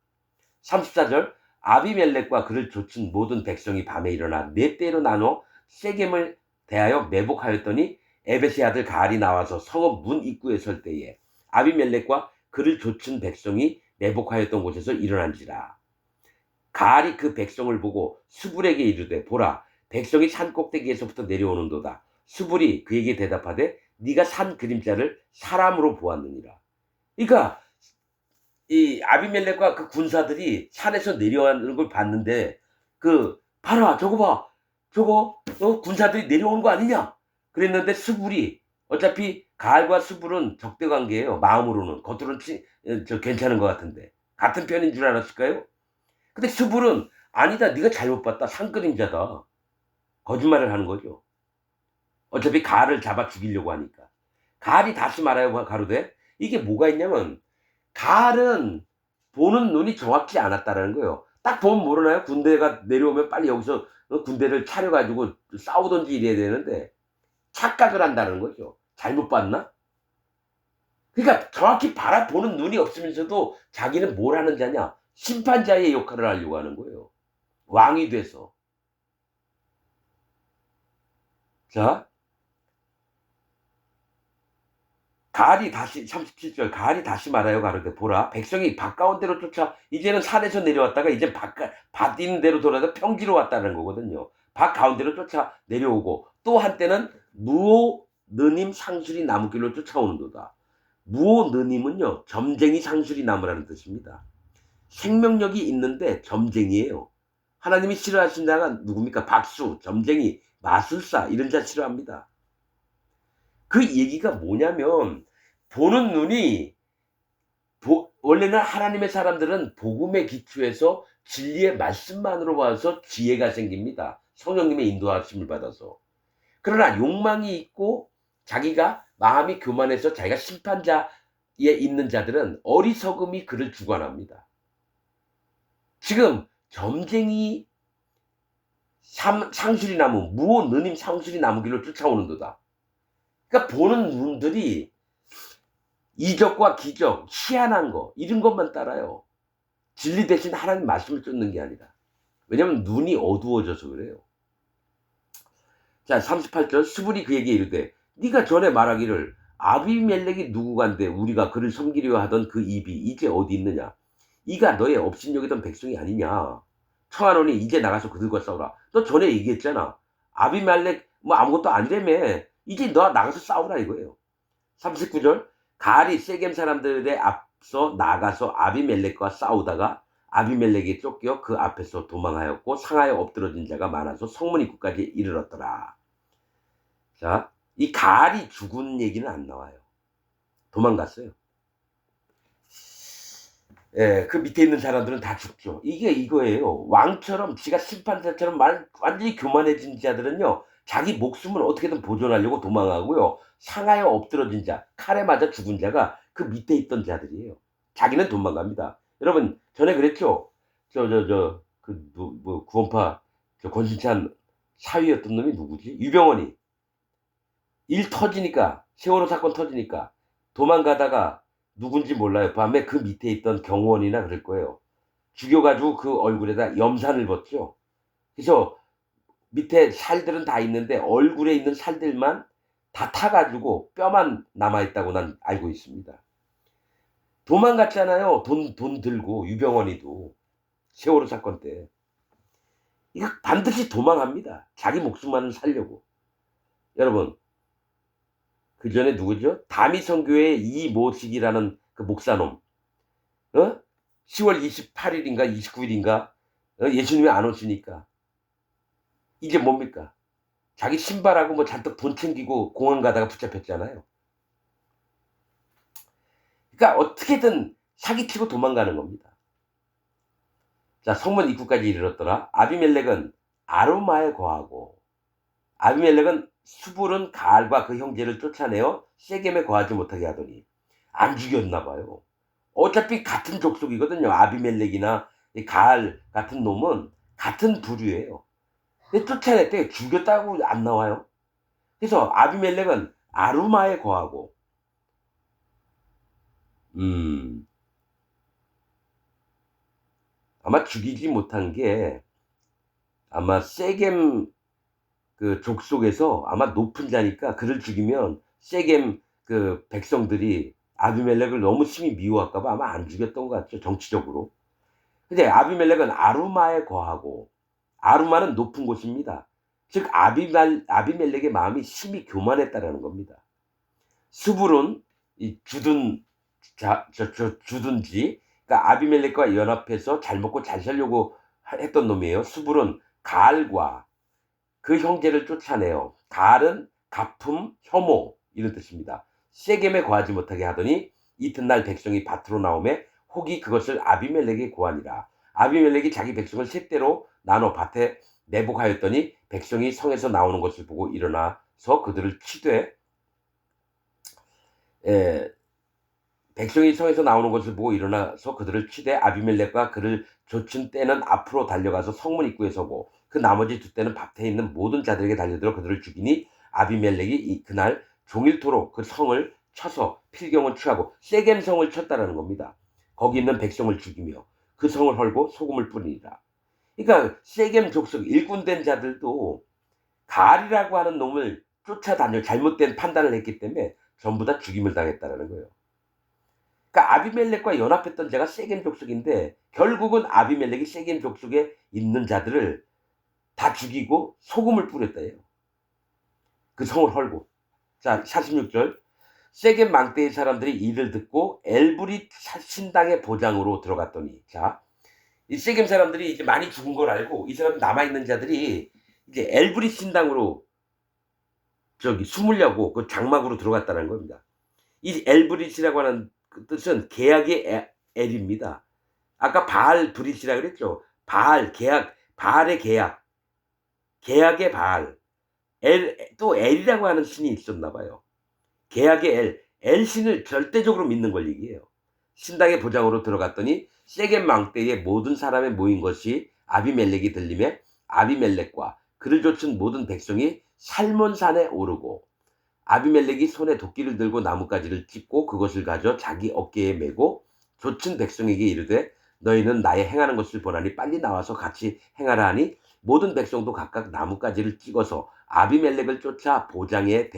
34절. 아비멜렉과 그를 쫓은 모든 백성이 밤에 일어나 네 때로 나눠 세겜을 대하여 매복하였더니 에벳의 아들 가알이 나와서 성읍 문 입구에 설 때에 아비멜렉과 그를 쫓은 백성이 매복하였던 곳에서 일어난지라. 가알이 그 백성을 보고 수불에게 이르되 보라 백성이 산 꼭대기에서부터 내려오는도다. 수불이 그에게 대답하되 네가 산 그림자를 사람으로 보았느니라. 그러니까 이 아비멜렉과 그 군사들이 산에서 내려오는 걸 봤는데 봐라 저거 봐 저거 군사들이 내려오는 거 아니냐 그랬는데 수불이 어차피 가알과 수불은 적대 관계예요. 마음으로는 겉으로는 괜찮은 것 같은데 같은 편인 줄 알았을까요? 근데 수불은 아니다 네가 잘못 봤다 산 그림자다 거짓말을 하는 거죠. 어차피 가알을 잡아 죽이려고 하니까. 가알이 다시 말하여 가로되 이게 뭐가 있냐면 가알은 보는 눈이 정확지 않았다라는 거예요. 딱 보면 모르나요? 군대가 내려오면 빨리 여기서 군대를 차려가지고 싸우던지 이래야 되는데 착각을 한다는 거죠. 잘못 봤나? 그러니까 정확히 바라보는 눈이 없으면서도 자기는 뭘 하는 자냐? 심판자의 역할을 하려고 하는 거예요. 왕이 돼서. 자, 가알이 다시 37절 가알이 다시 말하여 가로되 보라 백성이 밭가운데로 쫓아 이제는 산에서 내려왔다가 이제 밭 있는 데로 돌아서 평지로 왔다는 거거든요. 밭 가운데로 쫓아 내려오고 또 한때는 무오 느님 상수리 나무길로 쫓아오는도다. 무오 느님은요 점쟁이 상수리 나무라는 뜻입니다. 생명력이 있는데 점쟁이에요. 하나님이 싫어하신 자가 누굽니까? 박수, 점쟁이, 마술사 이런 자 싫어합니다. 그 얘기가 뭐냐면 보는 눈이 원래는 하나님의 사람들은 복음에 기초해서 진리의 말씀만으로 봐서 지혜가 생깁니다. 성령님의 인도하심을 받아서. 그러나 욕망이 있고 자기가 마음이 교만해서 자기가 심판자에 있는 자들은 어리석음이 그를 주관합니다. 지금 점쟁이 상수리 나무, 무호 느님 상수리 나무길로 쫓아오는도다. 그러니까 보는 눈들이 이적과 기적, 희한한 거 이런 것만 따라요. 진리 대신 하나님 말씀을 쫓는 게 아니라. 왜냐면 눈이 어두워져서 그래요. 자 38절 수불이 그에게 이르되 네가 전에 말하기를 아비멜렉이 누구간데 우리가 그를 섬기려 하던 그 입이 이제 어디 있느냐. 이가 너의 업신여기던 백성이 아니냐. 청하노니 이제 나가서 그들과 싸우라. 너 전에 얘기했잖아. 아비멜렉 뭐 아무것도 아니라며. 이제 너 나가서 싸우라 이거예요. 39절 가알이 세겜 사람들의 앞서 나가서 아비멜렉과 싸우다가 아비멜렉이 쫓겨 그 앞에서 도망하였고 상하여 엎드러진 자가 많아서 성문 입구까지 이르렀더라. 자, 이 가알이 죽은 얘기는 안 나와요. 도망갔어요. 예, 그 밑에 있는 사람들은 다 죽죠. 이게 이거예요. 왕처럼 지가 심판자처럼 완전히 교만해진 자들은요. 자기 목숨을 어떻게든 보존하려고 도망하고요. 상하여 엎드러진 자, 칼에 맞아 죽은 자가 그 밑에 있던 자들이에요. 자기는 도망갑니다. 여러분 전에 그랬죠. 구원파 권순찬 사위였던 놈이 누구지? 유병원이 일 터지니까 세월호 사건 터지니까 도망가다가 누군지 몰라요. 밤에 그 밑에 있던 경호원이나 그럴 거예요. 죽여가지고 그 얼굴에다 염산을 벗죠. 그래서 밑에 살들은 다 있는데 얼굴에 있는 살들만 다 타가지고 뼈만 남아있다고 난 알고 있습니다. 도망갔잖아요. 돈 들고 유병원이도 세월호 사건 때. 이거 반드시 도망합니다. 자기 목숨만을 살려고. 여러분 그 전에 누구죠? 다미성교회 이모식이라는 그 목사놈. 10월 28일인가 29일인가 예수님이 안 오시니까 이게 뭡니까? 자기 신발하고 뭐 잔뜩 돈 챙기고 공항 가다가 붙잡혔잖아요. 그러니까 어떻게든 사기치고 도망가는 겁니다. 자 성문 입구까지 이르렀더라. 아비멜렉은 아루마에 거하고 아비멜렉은 수불은 가알과 그 형제를 쫓아내어 세겜에 거하지 못하게 하더니 안 죽였나 봐요. 어차피 같은 족속이거든요. 아비멜렉이나 가알 같은 놈은 같은 부류예요. 근데 쫓아냈대. 죽였다고 안 나와요. 그래서 아비멜렉은 아루마에 거하고 아마 죽이지 못한 게 아마 세겜 그 족속에서 아마 높은 자니까 그를 죽이면 세겜 그 백성들이 아비멜렉을 너무 심히 미워할까 봐 아마 안 죽였던 것 같죠. 정치적으로. 근데 아비멜렉은 아루마에 거하고 아루마는 높은 곳입니다. 즉 아비멜렉의 마음이 심히 교만했다라는 겁니다. 수불은 이 주둔지 그러니까 아비멜렉과 연합해서 잘 먹고 잘 살려고 했던 놈이에요. 수불은 가알과 그 형제를 쫓아내요. 가알은 가품, 혐오 이런 뜻입니다. 세겜에 거하지 못하게 하더니 이튿날 백성이 밭으로 나오매 혹이 그것을 아비멜렉에 고하니라. 아비멜렉이 자기 백성을 셋대로 나눠 밭에 내복하였더니 백성이 성에서 나오는 것을 보고 일어나서 그들을 치되 백성이 성에서 나오는 것을 보고 일어나서 그들을 치되 아비멜렉과 그를 좇은 때는 앞으로 달려가서 성문 입구에 서고 그 나머지 두 때는 밭에 있는 모든 자들에게 달려들어 그들을 죽이니 아비멜렉이 그날 종일토록 그 성을 쳐서 필경을 취하고 세겜 성을 쳤다라는 겁니다. 거기 있는 백성을 죽이며 그 성을 헐고 소금을 뿌리니라. 그러니까 세겜 족속 일꾼된 자들도 가알이라고 하는 놈을 쫓아다녀 잘못된 판단을 했기 때문에 전부 다 죽임을 당했다라는 거예요. 그러니까 아비멜렉과 연합했던 자가 세겜 족속인데 결국은 아비멜렉이 세겜 족속에 있는 자들을 다 죽이고 소금을 뿌렸다예요. 그 성을 헐고. 자 46절 세겜 망대의 사람들이 이를 듣고 엘브릿 신당의 보장으로 들어갔더니 자 이 세겜 사람들이 이제 많이 죽은 걸 알고 이 사람 남아있는 자들이 이제 엘브릿 신당으로 숨으려고 그 장막으로 들어갔다는 겁니다. 이 엘브릿이라고 하는 그 뜻은 계약의 엘입니다. 아까 바알 브릿이라 그랬죠. 바알 계약, 바알의 계약, 계약의 바알. 또 엘이라고 하는 신이 있었나 봐요. 계약의 엘 신을 절대적으로 믿는 걸 얘기해요. 신당의 보장으로 들어갔더니 세겜 망대에 모든 사람이 모인 것이 아비멜렉이 들림에 아비멜렉과 그를 좇은 모든 백성이 살몬산에 오르고 아비멜렉이 손에 도끼를 들고 나뭇가지를 찢고 그것을 가져 자기 어깨에 메고 좇은 백성에게 이르되 너희는 나의 행하는 것을 보라니 빨리 나와서 같이 행하라 하니 모든 백성도 각각 나뭇가지를 찍어서 아비멜렉을 쫓아 보장에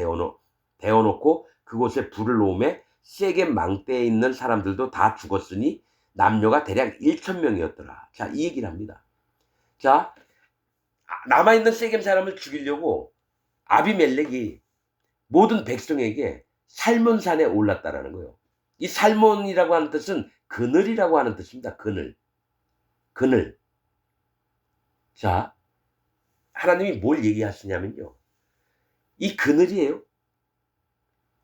대어놓고 그곳에 불을 놓음에 세겜 망대에 있는 사람들도 다 죽었으니 남녀가 대략 1,000명이었더라. 자, 이 얘기를 합니다. 자, 남아있는 세겜 사람을 죽이려고 아비멜렉이 모든 백성에게 살몬산에 올랐다라는 거예요. 이 살몬이라고 하는 뜻은 그늘이라고 하는 뜻입니다. 그늘. 자, 하나님이 뭘 얘기하시냐면요. 이 그늘이에요.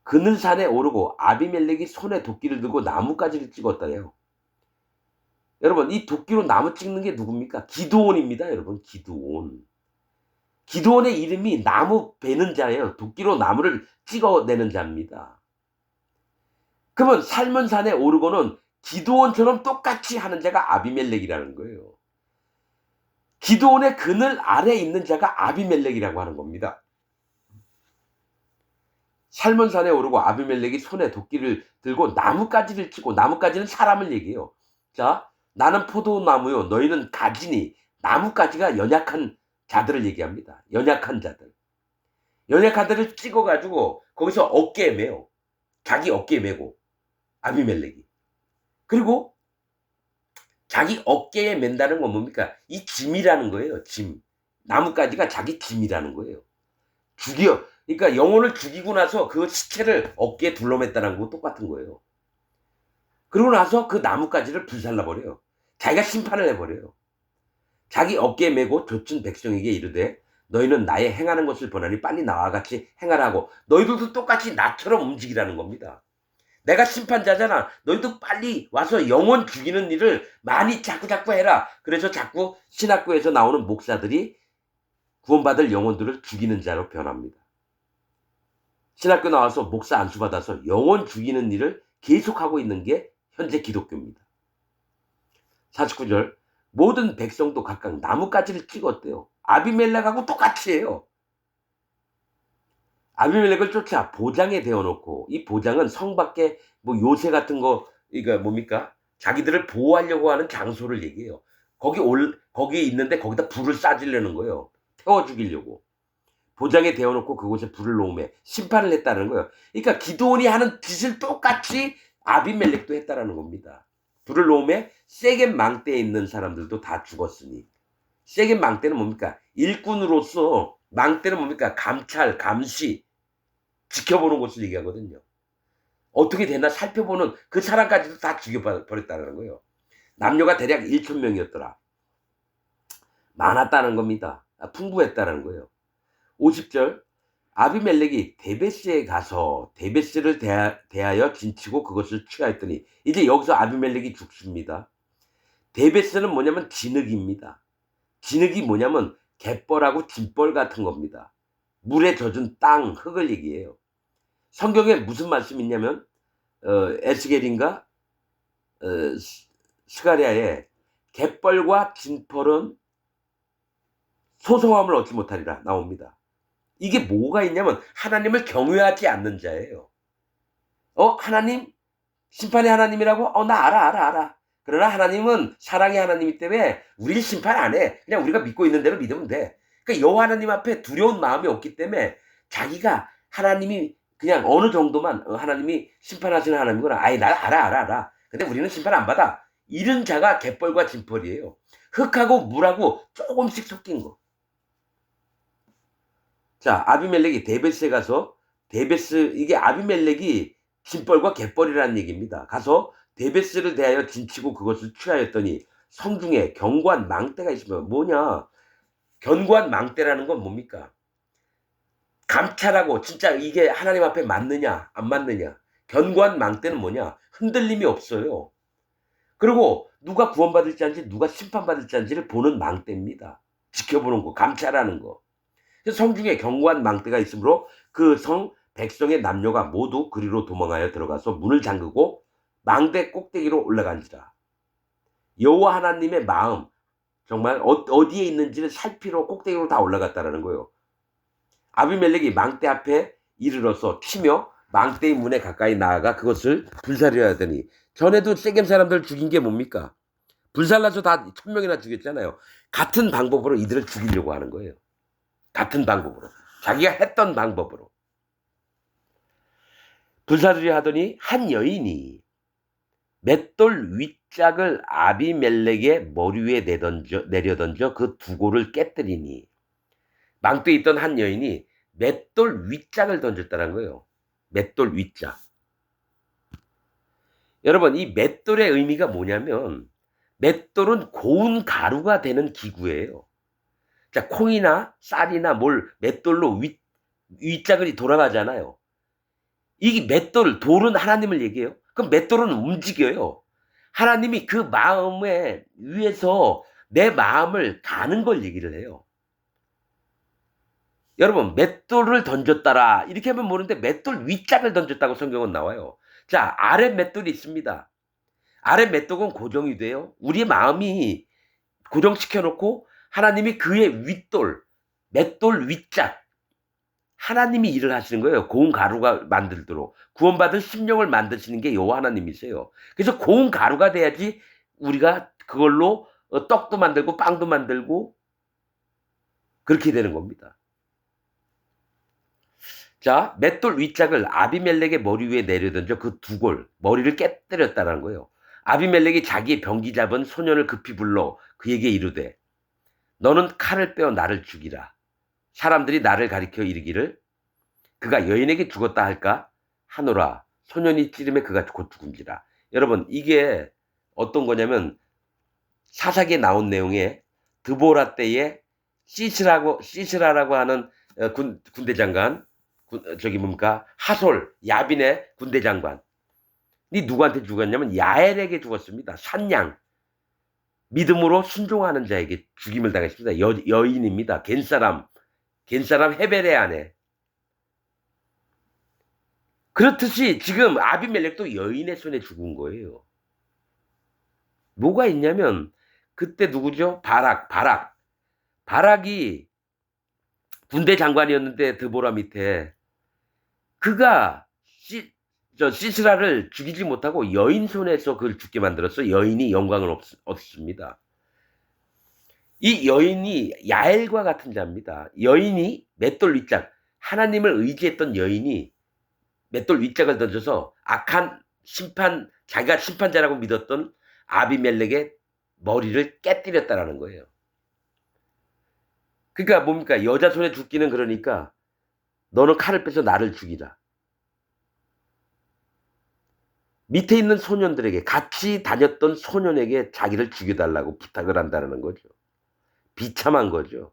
그늘산에 오르고 아비멜렉이 손에 도끼를 들고 나뭇가지를 찍었다래요. 여러분, 이 도끼로 나무 찍는 게 누굽니까? 기드온입니다. 여러분, 기드온. 기드온의 이름이 나무 베는 자예요. 도끼로 나무를 찍어내는 자입니다. 그러면 살몬산에 오르고는 기드온처럼 똑같이 하는 자가 아비멜렉이라는 거예요. 기드온의 그늘 아래에 있는 자가 아비멜렉이라고 하는 겁니다. 살몬산에 오르고 아비멜렉이 손에 도끼를 들고 나뭇가지를 치고, 나뭇가지는 사람을 얘기해요. 자, 나는 포도나무요 너희는 가지니, 나뭇가지가 연약한 자들을 얘기합니다. 연약한 자들. 연약한 자들을 찍어가지고 거기서 어깨에 매요. 자기 어깨에 매고 아비멜렉이. 그리고 자기 어깨에 맨다는 건 뭡니까? 이 짐이라는 거예요. 짐. 나뭇가지가 자기 짐이라는 거예요. 그러니까 영혼을 죽이고 나서 그 시체를 어깨에 둘러맸다는 거 똑같은 거예요. 그러고 나서 그 나뭇가지를 불살라버려요. 자기가 심판을 해버려요. 자기 어깨에 메고 좇은 백성에게 이르되 너희는 나의 행하는 것을 보나니 빨리 나와 같이 행하라고. 너희들도 똑같이 나처럼 움직이라는 겁니다. 내가 심판자잖아. 너희도 빨리 와서 영혼 죽이는 일을 많이 자꾸 해라. 그래서 자꾸 신학교에서 나오는 목사들이 구원받을 영혼들을 죽이는 자로 변합니다. 신학교 나와서 목사 안수 받아서 영혼 죽이는 일을 계속하고 있는 게 현재 기독교입니다. 49절 모든 백성도 각각 나뭇가지를 찍었대요. 아비멜렉하고 똑같이 해요. 아비멜렉을 쫓아 보장에 대어놓고, 이 보장은 성 밖에 뭐 요새 같은 거, 이거 뭡니까? 자기들을 보호하려고 하는 장소를 얘기해요. 거기에 있는데 거기다 불을 쏴주려는 거예요. 태워 죽이려고. 보장에 대어놓고 그곳에 불을 놓음에 심판을 했다는 거예요. 그러니까 기드온이 하는 짓을 똑같이 아비멜렉도 했다라는 겁니다. 불을 놓음에 세겜 망대에 있는 사람들도 다 죽었으니. 세겜 망대는 뭡니까? 일꾼으로서 망대는 뭡니까? 감찰, 감시, 지켜보는 것을 얘기하거든요. 어떻게 되나 살펴보는 그 사람까지도 다 죽여버렸다는 거예요. 남녀가 대략 1,000명이었더라. 많았다는 겁니다. 풍부했다는 거예요. 50절 아비멜렉이 데베스에 가서 데베스를 대하여 진치고 그것을 취하였더니, 이제 여기서 아비멜렉이 죽습니다. 데베스는 뭐냐면 진흙입니다. 진흙이 뭐냐면 갯벌하고 진벌 같은 겁니다. 물에 젖은 땅, 흙을 얘기해요. 성경에 무슨 말씀이 있냐면 에스겔인가 스가랴에 갯벌과 진벌은 소성함을 얻지 못하리라 나옵니다. 이게 뭐가 있냐면 하나님을 경외하지 않는 자예요. 하나님? 심판의 하나님이라고? 나 알아. 그러나 하나님은 사랑의 하나님이기 때문에 우리를 심판 안 해. 그냥 우리가 믿고 있는 대로 믿으면 돼. 그러니까 여호와 하나님 앞에 두려운 마음이 없기 때문에 자기가 하나님이 그냥 어느 정도만 하나님이 심판하시는 하나님이구나. 나 알아. 근데 우리는 심판 안 받아. 이런 자가 갯벌과 진벌이에요. 흙하고 물하고 조금씩 섞인 거. 자, 아비멜렉이 데베스에 가서 이게 아비멜렉이 진벌과 갯벌이라는 얘기입니다. 가서 데베스를 대하여 진치고 그것을 취하였더니 성중에 견고한 망대가 있으면 뭐냐? 견고한 망대라는 건 뭡니까? 감찰하고 진짜 이게 하나님 앞에 맞느냐 안 맞느냐. 견고한 망대는 뭐냐? 흔들림이 없어요. 그리고 누가 구원받을지 아닌지 누가 심판받을지 아닌지를 보는 망대입니다. 지켜보는 거, 감찰하는 거. 성중에 견고한 망대가 있으므로 그 성 백성의 남녀가 모두 그리로 도망하여 들어가서 문을 잠그고 망대 꼭대기로 올라간지라. 여호와 하나님의 마음, 정말 어디에 있는지를 살피러 꼭대기로 다 올라갔다라는 거예요. 아비멜렉이 망대 앞에 이르러서 치며 망대의 문에 가까이 나아가 그것을 불살이려 하더니, 전에도 세겜 사람들 죽인 게 뭡니까? 불살라서 다 1000명이나 죽였잖아요. 같은 방법으로 이들을 죽이려고 하는 거예요. 같은 방법으로. 자기가 했던 방법으로. 불사르려 하더니 한 여인이 맷돌 윗짝을 아비멜렉의 머리 위에 내려던져 그 두골을 깨뜨리니, 망대에 있던 한 여인이 맷돌 윗짝을 던졌다는 거예요. 맷돌 윗짝. 여러분, 이 맷돌의 의미가 뭐냐면, 맷돌은 고운 가루가 되는 기구예요. 자, 콩이나 쌀이나 뭘 맷돌로 윗짝이 돌아가잖아요. 이 맷돌, 돌은 하나님을 얘기해요. 그럼 맷돌은 움직여요. 하나님이 그 마음에 위에서 내 마음을 가는 걸 얘기를 해요. 여러분, 맷돌을 던졌다라 이렇게 하면 모르는데 맷돌 윗짝을 던졌다고 성경은 나와요. 자, 아래 맷돌이 있습니다. 아래 맷돌은 고정이 돼요. 우리 마음이 고정시켜 놓고 하나님이 그의 윗돌, 맷돌 윗짝, 하나님이 일을 하시는 거예요. 고운 가루가 만들도록. 구원받은 심령을 만드시는 게 여호와 하나님이세요. 그래서 고운 가루가 돼야지 우리가 그걸로 떡도 만들고 빵도 만들고 그렇게 되는 겁니다. 자, 맷돌 윗짝을 아비멜렉의 머리 위에 내려던져 그 두골, 머리를 깨뜨렸다는 거예요. 아비멜렉이 자기의 병기 잡은 소년을 급히 불러 그에게 이르되, 너는 칼을 빼어 나를 죽이라. 사람들이 나를 가리켜 이르기를 그가 여인에게 죽었다 할까 하노라. 소년이 찌름에 그가 곧 죽음지라. 여러분, 이게 어떤 거냐면 사사기에 나온 내용에 드보라 때에 시스라라고 하는 군대 장관, 저기 뭡니까, 하솔 야빈의 군대 장관이 누구한테 죽었냐면 야엘에게 죽었습니다. 산양, 믿음으로 순종하는 자에게 죽임을 당했습니다. 여인입니다. 겐사람 헤벨의 아내. 그렇듯이 지금 아비멜렉도 여인의 손에 죽은 거예요. 뭐가 있냐면 그때 누구죠? 바락이 군대 장관이었는데 드보라 밑에, 그가 시스라를 죽이지 못하고 여인 손에서 그를 죽게 만들었어. 여인이 영광을 얻습니다. 이 여인이 야엘과 같은 자입니다. 여인이 맷돌 윗짝, 하나님을 의지했던 여인이 맷돌 윗짝을 던져서 악한 자기가 심판자라고 믿었던 아비멜렉의 머리를 깨뜨렸다라는 거예요. 그러니까 뭡니까? 여자 손에 죽기는, 그러니까 너는 칼을 빼서 나를 죽이라. 밑에 있는 소년들에게, 같이 다녔던 소년에게 자기를 죽여달라고 부탁을 한다는 거죠. 비참한 거죠.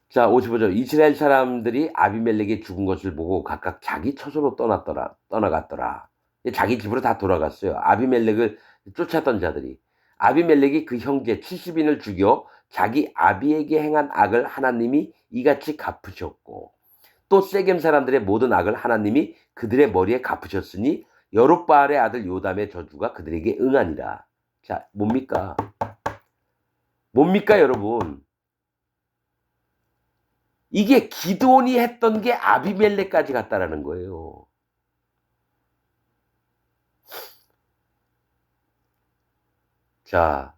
자, 55절. 이스라엘 사람들이 아비멜렉이 죽은 것을 보고 각각 자기 처소로 떠나갔더라. 자기 집으로 다 돌아갔어요. 아비멜렉을 쫓았던 자들이. 아비멜렉이 그 형제 70인을 죽여 자기 아비에게 행한 악을 하나님이 이같이 갚으셨고, 또 세겜 사람들의 모든 악을 하나님이 그들의 머리에 갚으셨으니 여롯바알의 아들 요담의 저주가 그들에게 응하니라. 자, 뭡니까 여러분? 이게 기드온이 했던 게 아비멜렉까지 갔다라는 거예요. 자,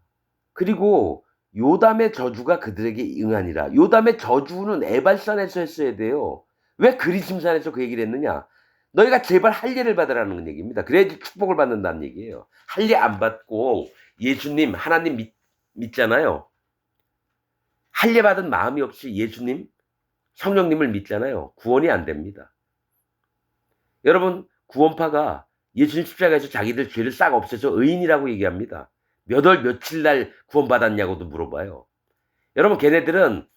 그리고 요담의 저주가 그들에게 응하니라. 요담의 저주는 에발산에서 했어야 돼요. 왜 그리심산에서 그 얘기를 했느냐? 너희가 제발 할례를 받으라는 얘기입니다. 그래야지 축복을 받는다는 얘기예요. 할례 안 받고 예수님, 하나님 믿잖아요. 할례 받은 마음이 없이 예수님, 성령님을 믿잖아요. 구원이 안 됩니다. 여러분, 구원파가 예수님 십자가에서 자기들 죄를 싹 없애서 의인이라고 얘기합니다. 몇 월 며칠 날 구원받았냐고도 물어봐요. 여러분, 걔네들은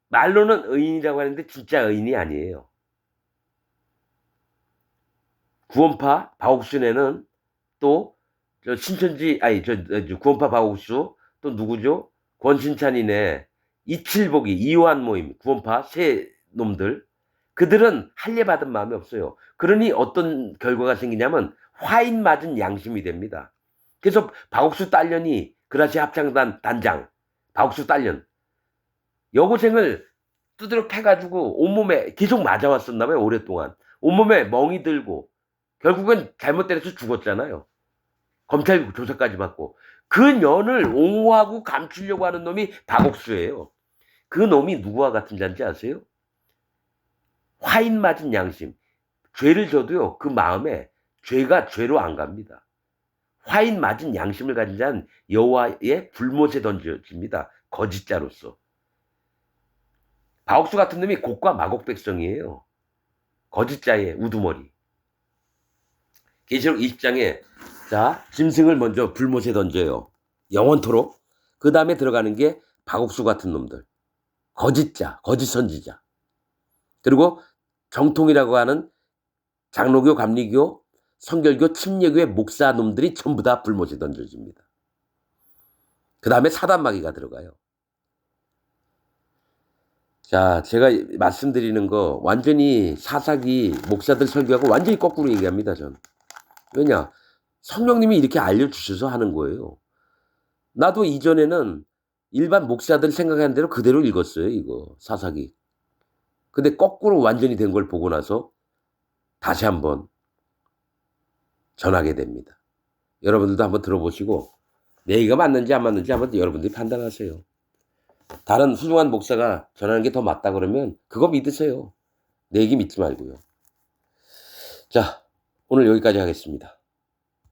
말로는 의인이라고 하는데 진짜 의인이 아니에요. 구원파 바옥순에는 또 구원파 바옥수, 또 누구죠? 권신찬이네, 이칠복이, 이요한 모임, 구원파 새 놈들, 그들은 할례 받은 마음이 없어요. 그러니 어떤 결과가 생기냐면 화인 맞은 양심이 됩니다. 그래서 박옥수 딸년이 그라시 합창단 단장 박옥수 딸년 여고생을 두드려 패가지고 온몸에 계속 맞아왔었나 봐요. 오랫동안. 온몸에 멍이 들고 결국은 잘못 때려서 죽었잖아요. 검찰 조사까지 받고. 그 년을 옹호하고 감추려고 하는 놈이 박옥수예요. 그 놈이 누구와 같은 자인지 아세요? 화인 맞은 양심. 죄를 져도요, 그 마음에 죄가 죄로 안 갑니다. 화인 맞은 양심을 가진 자는 여호와의 불못에 던져집니다. 거짓자로서. 박옥수 같은 놈이 곡과 마곡 백성이에요. 거짓자의 우두머리. 계시록 20장에 자 짐승을 먼저 불못에 던져요. 영원토록. 그 다음에 들어가는 게 박옥수 같은 놈들. 거짓자, 거짓 선지자. 그리고 정통이라고 하는 장로교, 감리교, 성결교, 침례교의 목사 놈들이 전부 다 불못에 던져집니다. 그 다음에 사단마귀가 들어가요. 자, 제가 말씀드리는 거 완전히 사사기 목사들 설교하고 완전히 거꾸로 얘기합니다, 전. 왜냐? 성령님이 이렇게 알려주셔서 하는 거예요. 나도 이전에는 일반 목사들 생각하는 대로 그대로 읽었어요, 이거. 사사기. 근데 거꾸로 완전히 된 걸 보고 나서 다시 한번 전하게 됩니다. 여러분들도 한번 들어보시고 내 얘기가 맞는지 안 맞는지 한번 여러분들이 판단하세요. 다른 훌륭한 목사가 전하는 게 더 맞다 그러면 그거 믿으세요. 내 얘기 믿지 말고요. 자, 오늘 여기까지 하겠습니다.